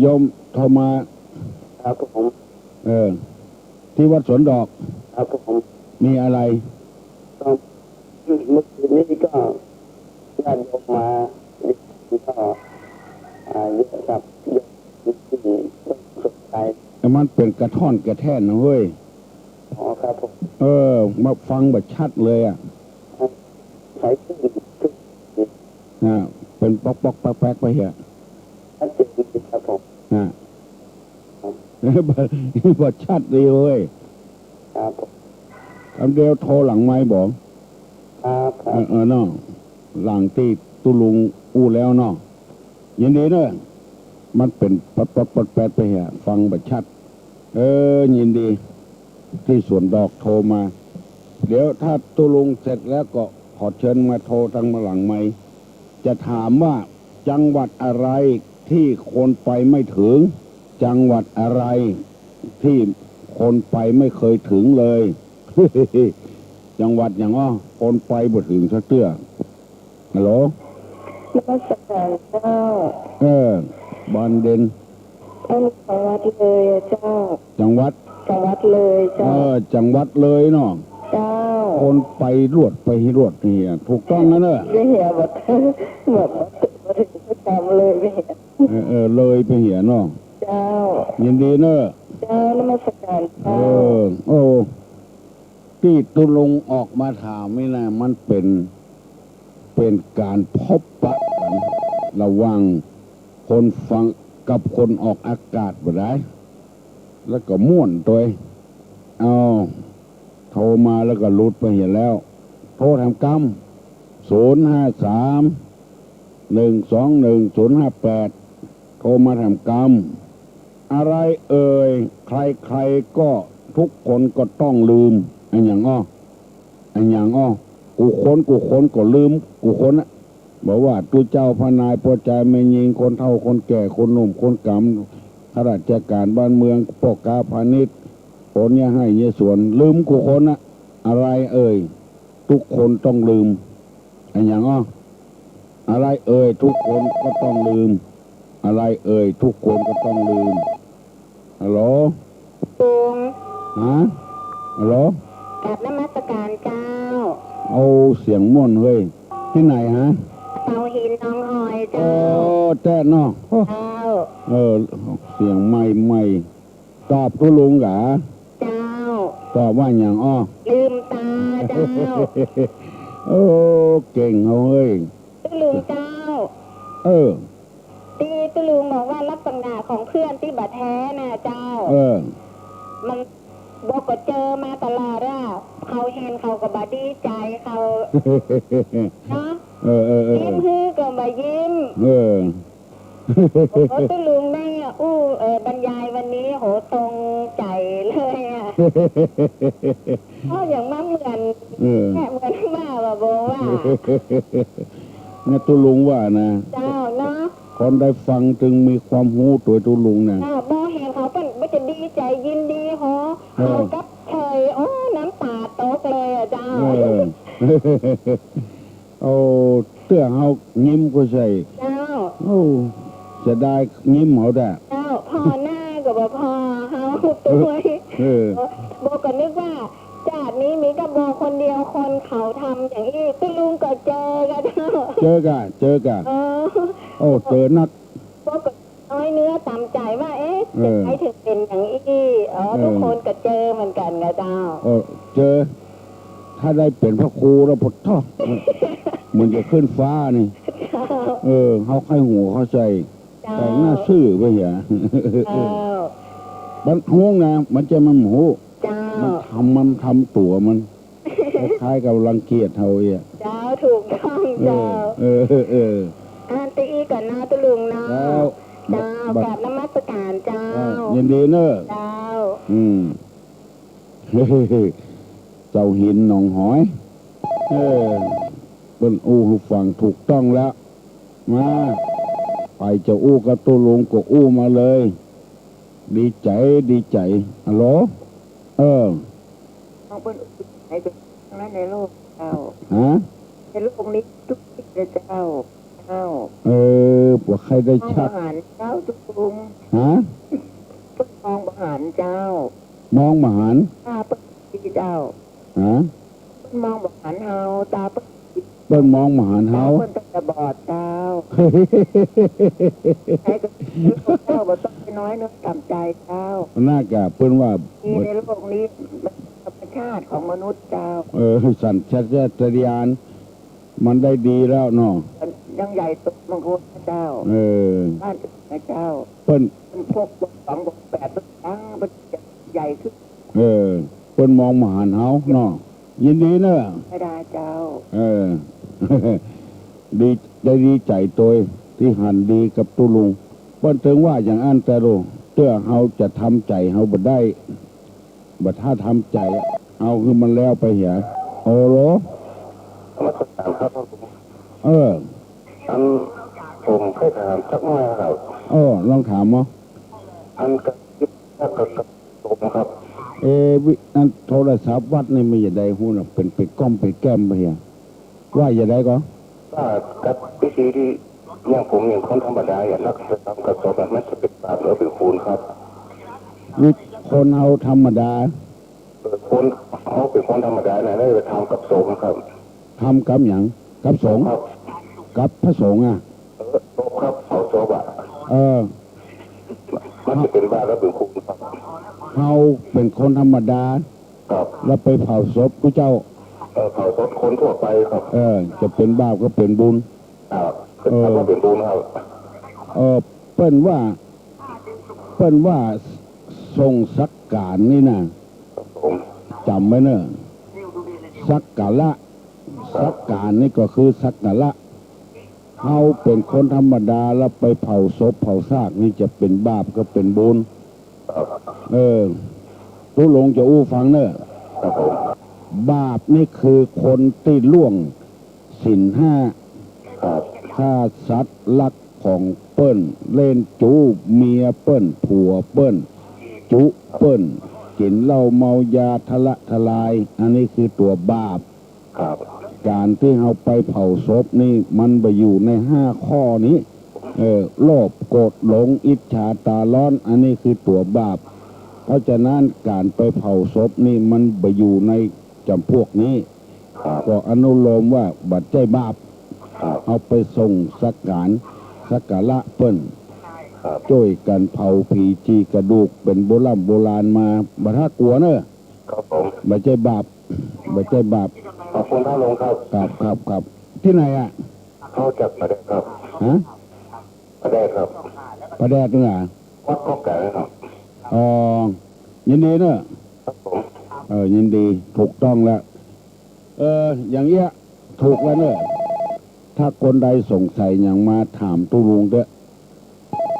โยมโทรมาครับผมที่วัดสวนดอกครับผมมีอะไรก็เมื่อคืนนี้ก็ญาติโยมมาก็เยอะครับเยอะที่สนใจมันเป็นกระท่อนกระแท่นนะเว้ยครับผมมาฟังแบบชัดเลยใช้ขึ้นเป็นป๊อกแป๊กไปเหรอชัดเจนดีครับผมบทชัดดีเว้ยครับคำเดียวโทรหลังไม้บอกครับเนาะหลังตีตุลุงอู้แล้วเนาะยินดีเนอะมันเป็นปดแปดไปเหรอฟังแบบชัดยินดีที่สวนดอกโทรมาเดี๋ยวถ้าตุลุงเสร็จแล้วก็ขอเชิญมาโทรทางมาหลังไม้จะถามว่าจังหวัดอะไรที่คนไปไม่ถึงจังหวัดอะไรที่คนไปไม่เคยถึงเลย จังหวัดอย่างคนไปบ่ถึงสักเตื้อฮัลโหลนมัสการเจ้าบานเด่นจังหวัดเลยเจ้าจังหวัดเลยเจ้าจังหวัดเลยเนาะเจ้าคนไปรวดนี่ถูกต้องนะเนอะไม่เหี้ยแบบมาถึงประจำเลยไม่เหี้ยเลยไปเหี้ยเนาะเจ้ายินดีเนอะเจ้านมัสการเจ้าที่ตุลงออกมาถามไม่นะมันเป็นการพบปะกันระหว่างคนฟังกับคนออกอากาศบ่ได้แล้วก็ม่วนตัวโทรมาแล้วก็รุดไปเห็นแล้วโทรทำกรรม053-121-058โทรมาทำกรรมอะไรใครก็ทุกคนก็ต้องลืมอันอย่างกูคนก็ลืมกูคนนะบอกว่าตูเจ้าพนายพอใจไม่ยิงคนเฒ่าคนแก่คนหนุ่มคนกำข้าราชการบ้านเมืองปกกาพาณิชย์คนเนี่ยให้เนี่ยส่วนลืมกูคนนะอะไรทุกคนต้องลืมอันอย่างอะไรทุกคนก็ต้องลืมอะไรทุกคนก็ต้องลืมฮัลโหลฮัลโหลกราบนมัสการเจ้าเอาเสียงม่วนเฮ้ยที่ไหนฮะเตาหินน้องหอยเจ้าแจ้เนาะเจ้าเสียงไม่ตอบทุลุงกะเจ้าตอบว่าอย่างลืมตาเจ้าเก่งเฮ้ยตุลุงเจ้าตีตุลุงบอกว่ารับปัญหาของเพื่อนที่บัดแท้น่ะเจ้ามันบอกก็เจอมาตลอดเขาเห็นเขาก็บดีใจเขาเนาะยิ้มฮือก็มายิ้มโอ้ตุลุงแม่บรรยายวันนี้โหตรงใจเลยอย่างมั่งเหมือนว่าบอกว่าเนี่ยตุลุงว่านะเจ้าเนาะคนได้ฟังจึงมีความรู้ตัวตุลุงนะบอเห็นเขาเป็นว่าจะดีใจยินดีเขากับเฉยน้ำตาตกเลยเจ้าเตื้อเขายิ้มก็ใส่เจ้าจะได้ยิ้มเขาได้เจ้าพอหน้ากับพอเขาตัวโบก็นึกว่าจากนี้มีกับโบคนเดียวคนเขาทำอย่างนี้ตุลุงก็เจอกันเจอกันเจอนักโบก็น้อยเนื้อตามใจว่าจะให้ถึงเป็นอย่างนี้ทุกคนก็เจอเหมือนกันนะเจ้าเจอถ้าได้เป็นพระครูแล้วพดท่อมันจะขึ้นฟ้านี่เขาให้หัวเขาใส่แต่หน้าซื่อไปอย่าบันห่วงนะมันจะมันหูมันทำตัวมันคล้ายกับรังเกียจเท่าเจ้าถูกต้องเจ้าอันตีก่อนนะตุลุงนะเจ้ากราบนมัสการเจ้ายินดีเนอะเจ้า เจ้าหินหนองหอยเออเป็นอู้หูฟังถูกต้องแล้วมาไปเจ้าอู้กับตัวลุงก็อู้มาเลย ดีใจดีใจฮัลโหลเออ น้องเปิ้ลไหนเป็นนั้นในโลกเจ้า ฮะ ในโลกนี้ทุกที่เลยเจ้าปวดใครได้ มอง ชั บ ก หารเจ้าทุกกรุง ฮะ เปิ้ลมองบหารเจ้าม องมหันต์ ตาเปิ้ลดีเจ้า ฮะ เปิ้ลมองบหารเฮาตาเปิ้ล เปิ้นมองมหันต์เฮา เปิ้ลต้องจะบอดเจ้าใช้กับลูกเจ้าบ่ต้องไปน้อยเนื้อต่ำใจเจ้า น่ากะเปิ้นว่า มีในโลกนี้มันธรรมชาติของมนุษย์เจ้า สัญชาตญาณมันได้ดีแล้วเนาะ ยังใหญ่สุดบางคนเจ้าบ้านอื่นนะเจ้า เปิ้น มันพวก2 8ตั้งมันใหญ่ขึ้น เปิ้นมองมหันต์เฮาเนาะยินดีเนอะ ไม่ได้เจ้า ดีได้ดีใจตัวที่หันดีกับตุลุงเปิ้นถึงว่าอย่างอันแต่รู้เตื้อเฮาจะทำใจเฮาบ่ได้บ่ถ้าทำใจเอาคือมันแล้วไปเหียโอ้โห มาถามครับผม ผมเคยถามสักหน่อยครับ ลองถามมั้ง อันกับกับผมครับ อันโทรศัพท์วัดนี่ไม่อย่าได้หูน่ะเป็นก้อมไปแก้มไปเหียว่าอย่าได้ก็ ว่ากับวิธีที่อย่างผมอย่างคนธรรมดาอย่างนักทำกับศพมันจะเป็นบาปหรือเป็นคูณครับ วิคนเอาธรรมดา คนเขาเป็นคนธรรมดาเนี่ยได้ไปทำกับศพครับ ทำกับหยังกับสงฆ์ ครับ กับพระสงฆ์อ่ะ ศพครับเอาศพอ่ะ มันจะเป็นบาปหรือเป็นคูณครับ เขาเป็นคนธรรมดา ครับ แล้วไปเผาศพผู้เจ้า เผาศพคนทั่วไปครับ จะเป็นบาปก็เป็นบุญ ครับคือทำว่าเป็นบุญครับ เปิ้นว่าทรงสักการนี่นะ ผม จำไว้เนอะสักการะสักการนี่ก็คือสักการะเขาเป็นคนธรรมดาแล้วไปเผาศพเผาซากนี่จะเป็นบาปก็เป็นบุญ ครับ ตุลงจะอู้ฟังเนอะ ครับผม บาปนี่คือคนที่ล่วงศีลห้า ครับ ฆ่าสัตว์ลักของเปิ้นเล่นจูเมียเปิ้นผัวเปิ้นจุเปิ้นกินเหล้าเมายาทะละทลาย อันนี้คือตัวบาป ครับ การที่เราไปเผาศพนี่มันไปอยู่ใน5 ข้อนี้โลภโกรธหลงอิจฉาตาร้อนอันนี้คือตัวบาปเพราะฉะนั้นการไปเผาศพนี่มันไปอยู่ในจำพวกนี้ ครับ ก็อนุโลมว่าบัดใจบาป ครับ เอาไปส่งสักการะเปิ้น ครับ ช่วยกันเผาผีจีกระดูกเป็นโบราณมาบัดถ้ากลัวเนอะ ครับผม บัดใจบาปบัดใจบาป ขอบคุณท่านลงครับ ครับที่ไหนอ่ะ เข้าจากประเด็นครับ ฮะ ประเด็นครับ ประแดดนึงอ่ะ วัดก็แก่ครับ ยินดีเนอะ ครับผม ยินดีถูกต้องแล้วอย่างเงี้ยถูกแล้วเนอะถ้าคนใดสงสัยอย่างมาถามตุลุงเด้อ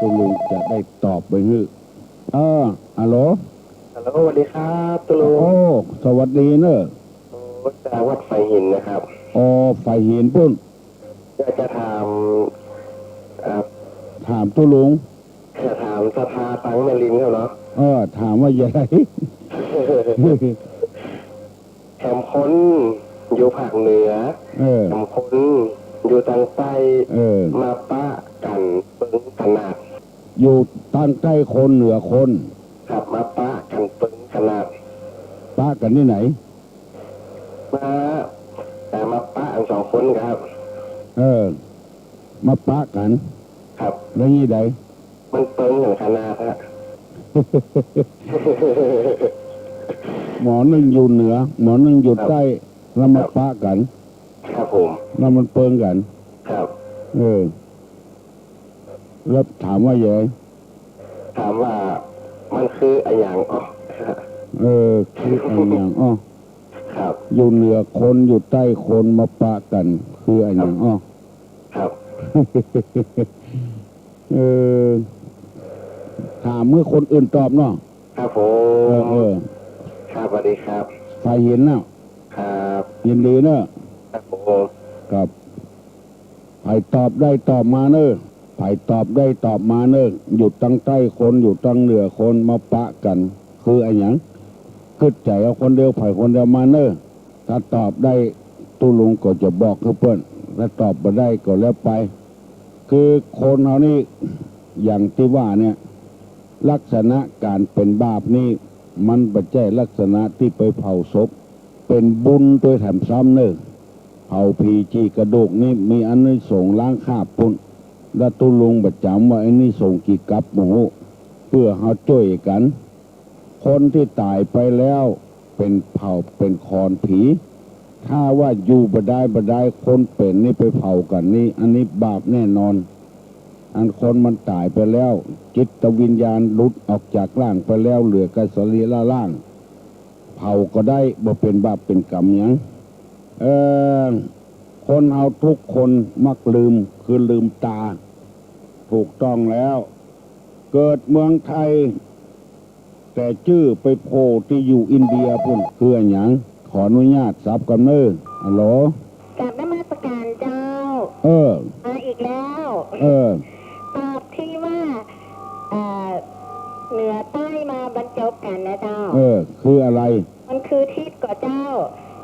ตุลุงจะได้ตอบไปฮื้อฮัลโหล ฮัลโหลสวัสดีครับตุลุง สวัสดีเนอะ จากวัดไฟหินนะครับ ไฟเห็นปุ้น จะถาม ถามตุลุง จะถามสภาตังแมลินเขาเนาะ ถามว่าอย่างไร แถมคนอยู่ภาคเหนือแถมคนอยู่ทางใต้มาปะกันปึ้งขนาด อยู่ตั้งใต้คนเหนือคน ครับมาปะกันปึ้งขนาด ป้ากันที่ไหน มาปะกัน2 คนครับ มาป้ากัน ครับ แล้วนี่ใด มันเปิ้งอย่างขนาดฮะ หมอหนึ่งอยู่เหนือ หมอหนึ่งอยู่ใต้แล้วมาป้ากัน ครับผม แล้วมันเปิงกัน ครับ แล้วถามว่าอย่างไร ถามว่ามันคืออะไรอย่างคืออะไรอย่างครับ อยู่เหนือคนอยู่ใต้คนมาปะกัน คืออะไรอย่างครับ ถามเมื่อคนอื่นตอบเนาะ ครับผม ครับสวัสดีครับ ฝ่ายหินน่ะ ครับ ยินดีเนอะ ครับผม กับไผ่ตอบได้ตอบมาเนอะไผ่ตอบได้ตอบมาเนอะอยู่ตั้งใต้คนอยู่ตั้งเหนือคนมาปะกัน คืออะไรอย่างกึดใจเอาคนเดียวไผ่คนเดียวมาเนอะถ้าตอบได้ตู้ลุงก็จะบอกคือเพื่อนถ้าตอบมาได้ก็แล้วไป คือคนเขานี่อย่างที่ว่าเนี่ยลักษณะการเป็นบาปนี่มันปัจจัยลักษณะที่ไปเผาศพเป็นบุญโดยแถมซ้ำเนอะเผาผีจีกระดูกนี่มีอันนี้ส่งล้างคราบปุ่นแล้วตุลุงประจำว่าอันนี้ส่งกี่กับหมูเพื่อเขาช่วยกัน คนที่ตายไปแล้วเป็นเผาเป็นคอนผี ถ้าว่าอยู่บ่ได้คนเป็นนี่ไปเผากันนี่อันนี้บาปแน่นอน อันคนมันตายไปแล้วจิตวิญญาณหลุดออกจากร่างไปแล้วเหลือกระสรีละล่างเผาก็ได้บ่เป็นบาปเป็นกรรมหยังคนเอาทุกคนมักลืมคือลืมตาถูกต้องแล้วเกิดเมืองไทยแต่ชื่อไปโผล่ที่อยู่อินเดียพุ่นคือหยังขออนุญาตสับกำเนิดฮัลโหล กราบนมัสการเจ้า มาอีกแล้ว ตอบที่ว่าเหนือใต้มาบรรจบกันนะเจ้า คืออะไร มันคือทิศก่อเจ้า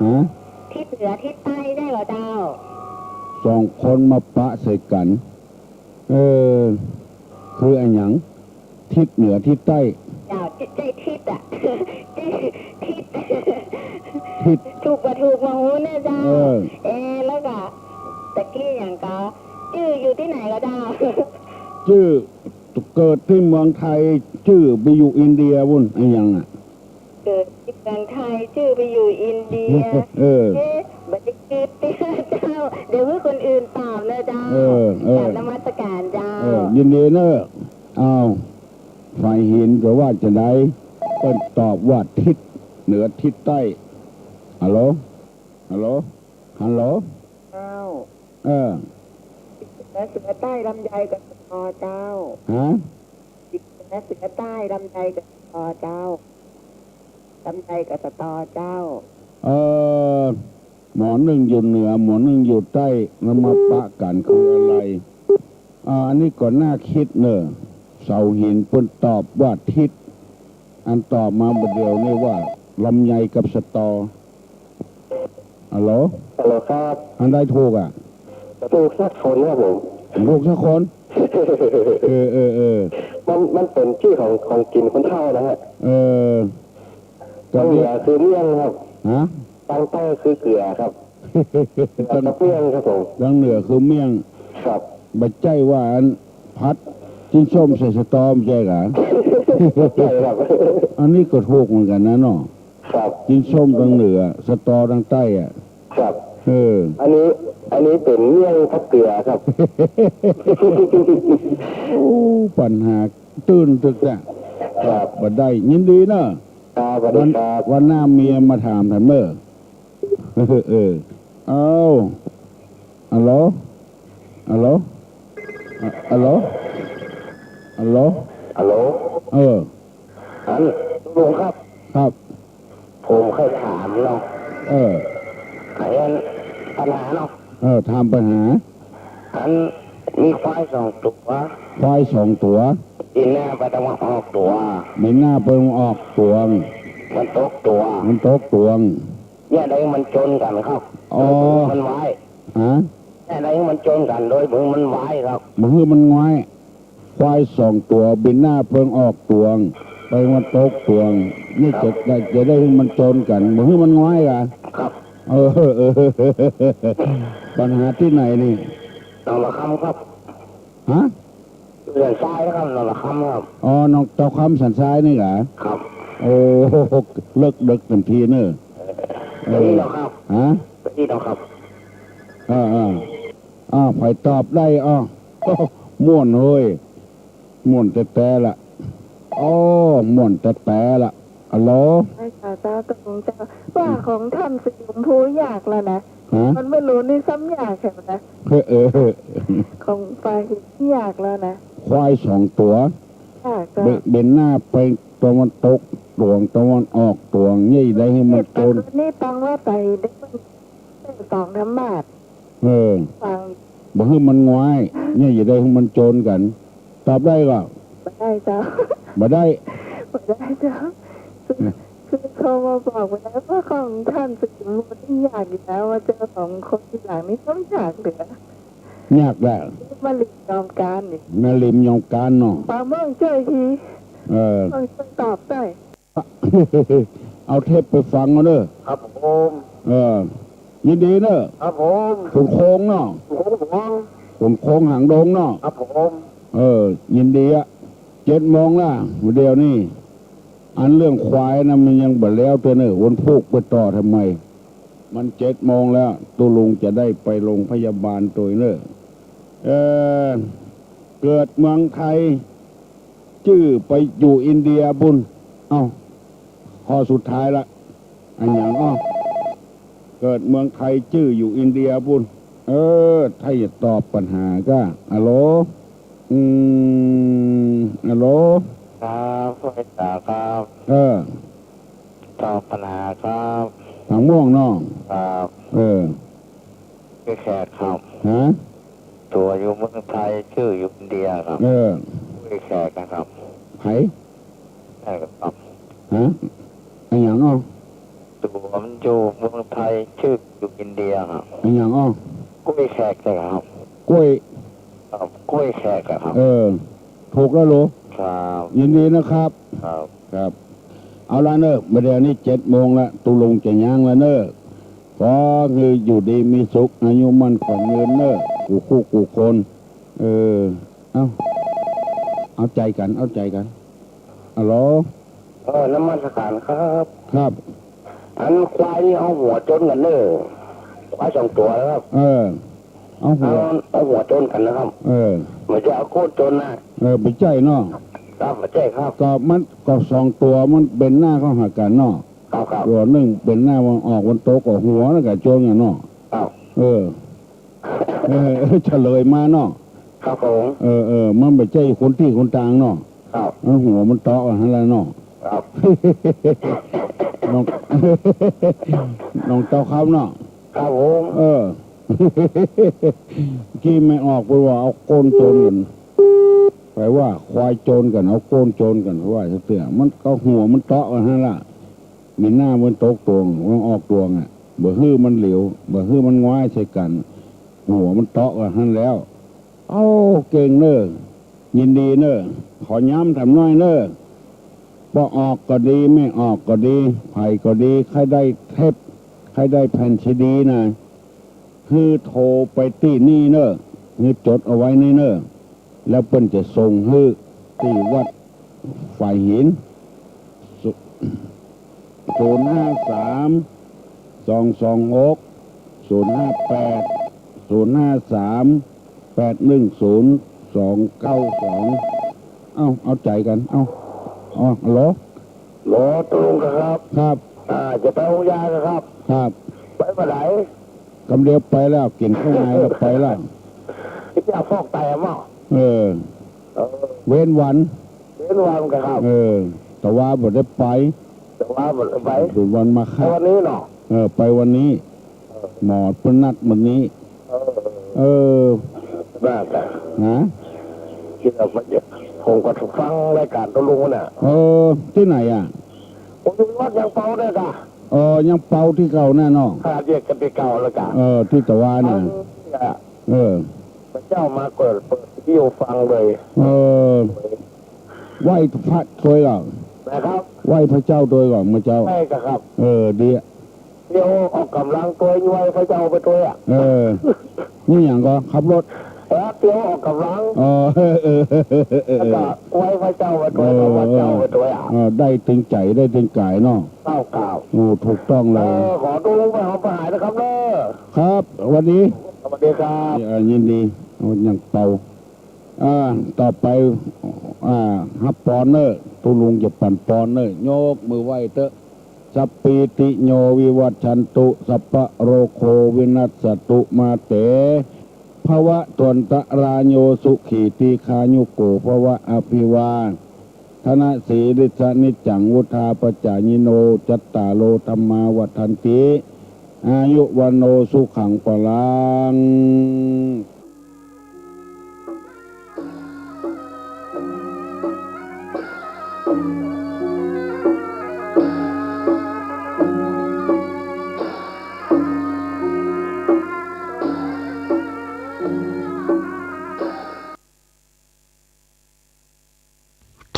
ฮะ ทิศเหนือทิศใต้ได้ก่อเจ้า สองคนมาปะใส่กัน คืออันหยังทิศเหนือทิศใต้ เจ้าใจทิศอ่ะ ทิศ ทิศ ถูกกว่าถูกมาหูนะเจ้า แล้วก็ตะกี้อย่างก็ชื่ออยู่ที่ไหนก็เจ้า ชื่อเกิดที่เมืองไทยชื่อไปอยู่อินเดียวุ่นไอ้ยังอ่ะ เกิดที่เมืองไทยชื่อไปอยู่อินเดียบัตรกิจเจ้า เดี๋ยวให้คนอื่นตอบนะเจ้าจากนมัสการเจ้า ยินดีเนอะอ้าวฝ่ายหินก็ว่าจะได้เป็นตอบว่าทิศเหนือทิศใต้ฮัลโหลฮัลโหลฮัลโหล เจ้า และเสือใต้ลำไยกับสตอเจ้า ฮะ และเสือใต้ลำไยกับสตอเจ้าลำไยกับสตอเจ้า หมอหนึ่งอยู่เหนือหมอหนึ่งอยู่ใต้แล้วมาปะกันคืออะไรอันนี้ก็น่าคิดเนอะเสาหินเพิ่นตอบว่าทิศอันตอบมาประเดี๋ยวนี่ว่าลำไยกับสตอฮัลโหล ฮัลโหลครับ อันได้ถูกอ่ะ ถูกสักคนครับผม ถูกสักคนมันเป็นชื่อของกินคนเท่านะฮะ ตอ ตั้ น งเห นี้ นือคือเมี่ยงครับ ฮะ ตั้งใต้คือเกลือครับตั้งเมี่ยงครับผม ทางเหนือคือเมี่ยง ครับ บัดใจว่าอันพัดจิ้นส้มใส่สตอมใช่หรอ ใช่ครับ อันนี้ก็ถูกเหมือนกันนะเนาะ ครับ จิ้นส้มทางเหนือสตอทางใต้อ่ะ ครับ อันนี้เป็นเมี่ยงทับเกลือครับ โอ้ปัญหาตื้นตึกอ่ะ ครับ บัดได้ยินดีเนอะ ครับสวัสดีครับ วันหน้าเมียมาถามท่านเมื่อเอาฮัลโหลฮัลโหลฮัลโหลฮัลโหล ฮัลโหล อันลุงครับ ครับ ผมเคยถามเนาะ ไอ้ปัญหาเนาะ ถามปัญหา อันมีควาย2 ตัว ควาย2 ตัว อีหน้าไปตะวันออกตัว ไม่น่าเปิงออกตวง มันตกตัว มันตกตวง เนี่ยได้มันจนกันครับ มันไว้ ฮะ เนี่ยได้มันจนกันโดยมือมันไว้ครับ มือมันง่ายควาย2 ตัวบินหน้าเปิงออกตวง ไปมันตกตวง นี่จะได้มันจนกันมือมันง่ายอ่ะ ครับ ปัญหาที่ไหนนี่ นองละคำครับ ฮะ เรื่องทรายนะครับนองละคำครับ น้องเจ้าคำสันซ้ายนี่เหรอ ครับ โอ้เลิกดึกทันทีเนอะ ไปนี่แล้วครับ ฮะ ไปนี่แล้วครับ ไผ่ตอบได้ม่วนเฮ้ยม่วนแต่ละม่วนแต่ละฮัลโหล ใช่ค่ะเจ้าตรงเจ้าว่าของท่านสีชมพูอยากแล้วนะ ฮะ มันไม่รู้นี่ซ้ำอยากแค่นะของปลาหินอยากแล้วนะ ควาย2 ตัว อยากเจ้า เบนหน้าไปตะวันตก ตวงตะวันออกตวงยี่ได้ให้มันโจร นี่ตังว่าไปได้สองธรรมะ ฟัง บ่ให้มันงอยยี่อย่าได้ให้มันโจรกันตอบได้ก็ ไม่ได้จ้า บ่ได้ ไม่ได้จ้าคือโทรมาบอกไปแล้วว่าของท่านสุดมันที่อยากอยู่แล้วว่าเจอของคนที่หลังนี่ต้องอยากเหลือยากแล้ว มาหลีกยอมการนี่ นาลิมยองการเนาะ ปาเมืองเจอที ต้องตอบได้ เอาเทปไปฟังมาเด้อ ครับผม ยินดีเด้อ ครับผม คุณโค้งเนาะ ผมโค้งหางดงเนาะ ครับผม ยินดีอะ7:00ละเดี๋ยวนี้อันเรื่องควายนะมันยังบ่แล้วตัวเนอะวนพูกไปต่อทำไม มัน7:00แล้วตุลุงจะได้ไปโรงพยาบาลตัวเนอะเกิดเมืองไทยชื่อไปอยู่อินเดียบุญข้อสุดท้ายละอันอย่างเกิดเมืองไทยชื่ออยู่อินเดียบุญถ้าจะตอบปัญหาก็ฮัลโหลฮัลโหลครับสวัสดีครับตอบปัญหาครับทางม่วงน้อง ครับพี่แขกครับตัวอยู่เมืองไทยชื่ออยู่อินเดียครับพี่แขกนะครับไผใช่ครับอันอย่างตัวมันอยู่เมืองไทยชื่ออยู่อินเดียครับอันอย่างกล้วยแขกครับกล้วยกล้วยแขกครับถูกแล้วลูกครับยินดีนะครับครับเอาละเนอะเมื่อเดี๋ยวนี้7:00ละตุลุงจะย่างละเนอะขอคืออยู่ดีมีสุขอายุมั่นขวัญยืนเนอะกูคู่กูคนเอาใจกันฮัลโหลน้ำมันสการครับครับอันควายนี่เอาหัวจนกันเนอะควาย2 ตัวแล้วครับเอาหัวจนกันนะครับไม่ใช่เอาโคตรจนนะไปใจเนาะครับไม่ใช่ครับก็มันก็2 ตัวมันเป็นหน้าเข้าหากันเนาะตัวหนึ่งเป็นหน้าวันออกวันโตกับหัวแล้วกับโจนกันเนาะเฉลยมาเนาะครับผมมันไม่ใช่คนที่คนต่างเนาะหัวมันโตอะไรเนาะน้องเต้าเขาเนาะครับผมกี่ไม่ออกไปว่าเอาโกนโจรกันไปว่าควายโจรกันเอาโกนโจรกันว่าเสื่อมันก็หัวมันเตาะกันล่ะมีหน้ามันโตกตวงมันออกตวงบ่ฮื้อมันเหลวบ่ฮื้อมันง้อยใช่กันหัวมันเตาะกันแล้วเก่งเนอะยินดีเนอะขอย้ำทำน้อยเนอะพอออกก็ดีไม่ออกก็ดีไผ่ก็ดีใครได้เทปใครได้แผ่นซีดีนะคือโทรไปที่นี่เนอะคือจดเอาไว้ในเนอะแล้วเปิ้นจะส่งให้ที่วัดฝ่ายหิน053-226-058-053-810-292เอาใจกันฮัลโหลตุลุงครับครับจะไปห้องยาครับไปเมื่อไหร่กำเดียวไปแล้วกินข้าวไงแล้วไปแล้วจะฟอกไตมั้งเว้นวันครับแต่ว่าบ่ได้ไปถึงวันมาค่ะวันนี้เนาะไปวันนี้หมอเพิ่นนัดวันนี้บ้าแต่คิดว่ามันจะคงก็ฟังรายการตุลุงน่ะที่ไหนผมอยู่วัดยังเป่าได้ก่ะยังเป่าที่เก่าแน่นอนเรียกกันที่เก่าแล้วก่ะที่ตะวันน่ะพระเจ้ามาเปิดวิดีโอฟังเลยไหว้พระโดยก่อนนะครับไหว้พระเจ้าโดยก่อนมาเจ้าใช่ครับดีเดี๋ยวออกกำลังตัวไหว้พระเจ้าไปตัวนี่อย่างก็ขับรถเดี๋ยวออกกำลังแล้วก็ไหว้พระเจ้าไปตัวพระเจ้าไปตัวได้ถึงใจได้ถึงกายเนาะเก่าถูกต้องเลยขอดูลงไปหอมหายนะครับเนอะครับวันนี้สวัสดีครับยินดีอย่างเป่าต่อไปฮับปอนเนอร์ตุลุงจะปั่นปอนเนอร์โยกมือไหวเตอะสัพปิติโยวิวัชชันตุสัพพะโรโควินัสสตุมาเตภวะตวนตะราโยสุขีติคายุโกภวะอภิวา ธนสีริสนิจจังวุธาปจายิโนจัตตาโลธรรมาวัฏันติอายุวันโนสุขังปลัง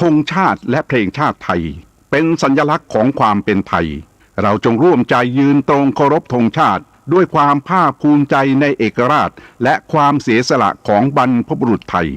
ธงชาติและเพลงชาติไทยเป็นสัญลักษณ์ของความเป็นไทยเราจงร่วมใจยืนตรงเคารพธงชาติด้วยความภาคภูมิใจในเอกราชและความเสียสละของบรรพบุรุษไทย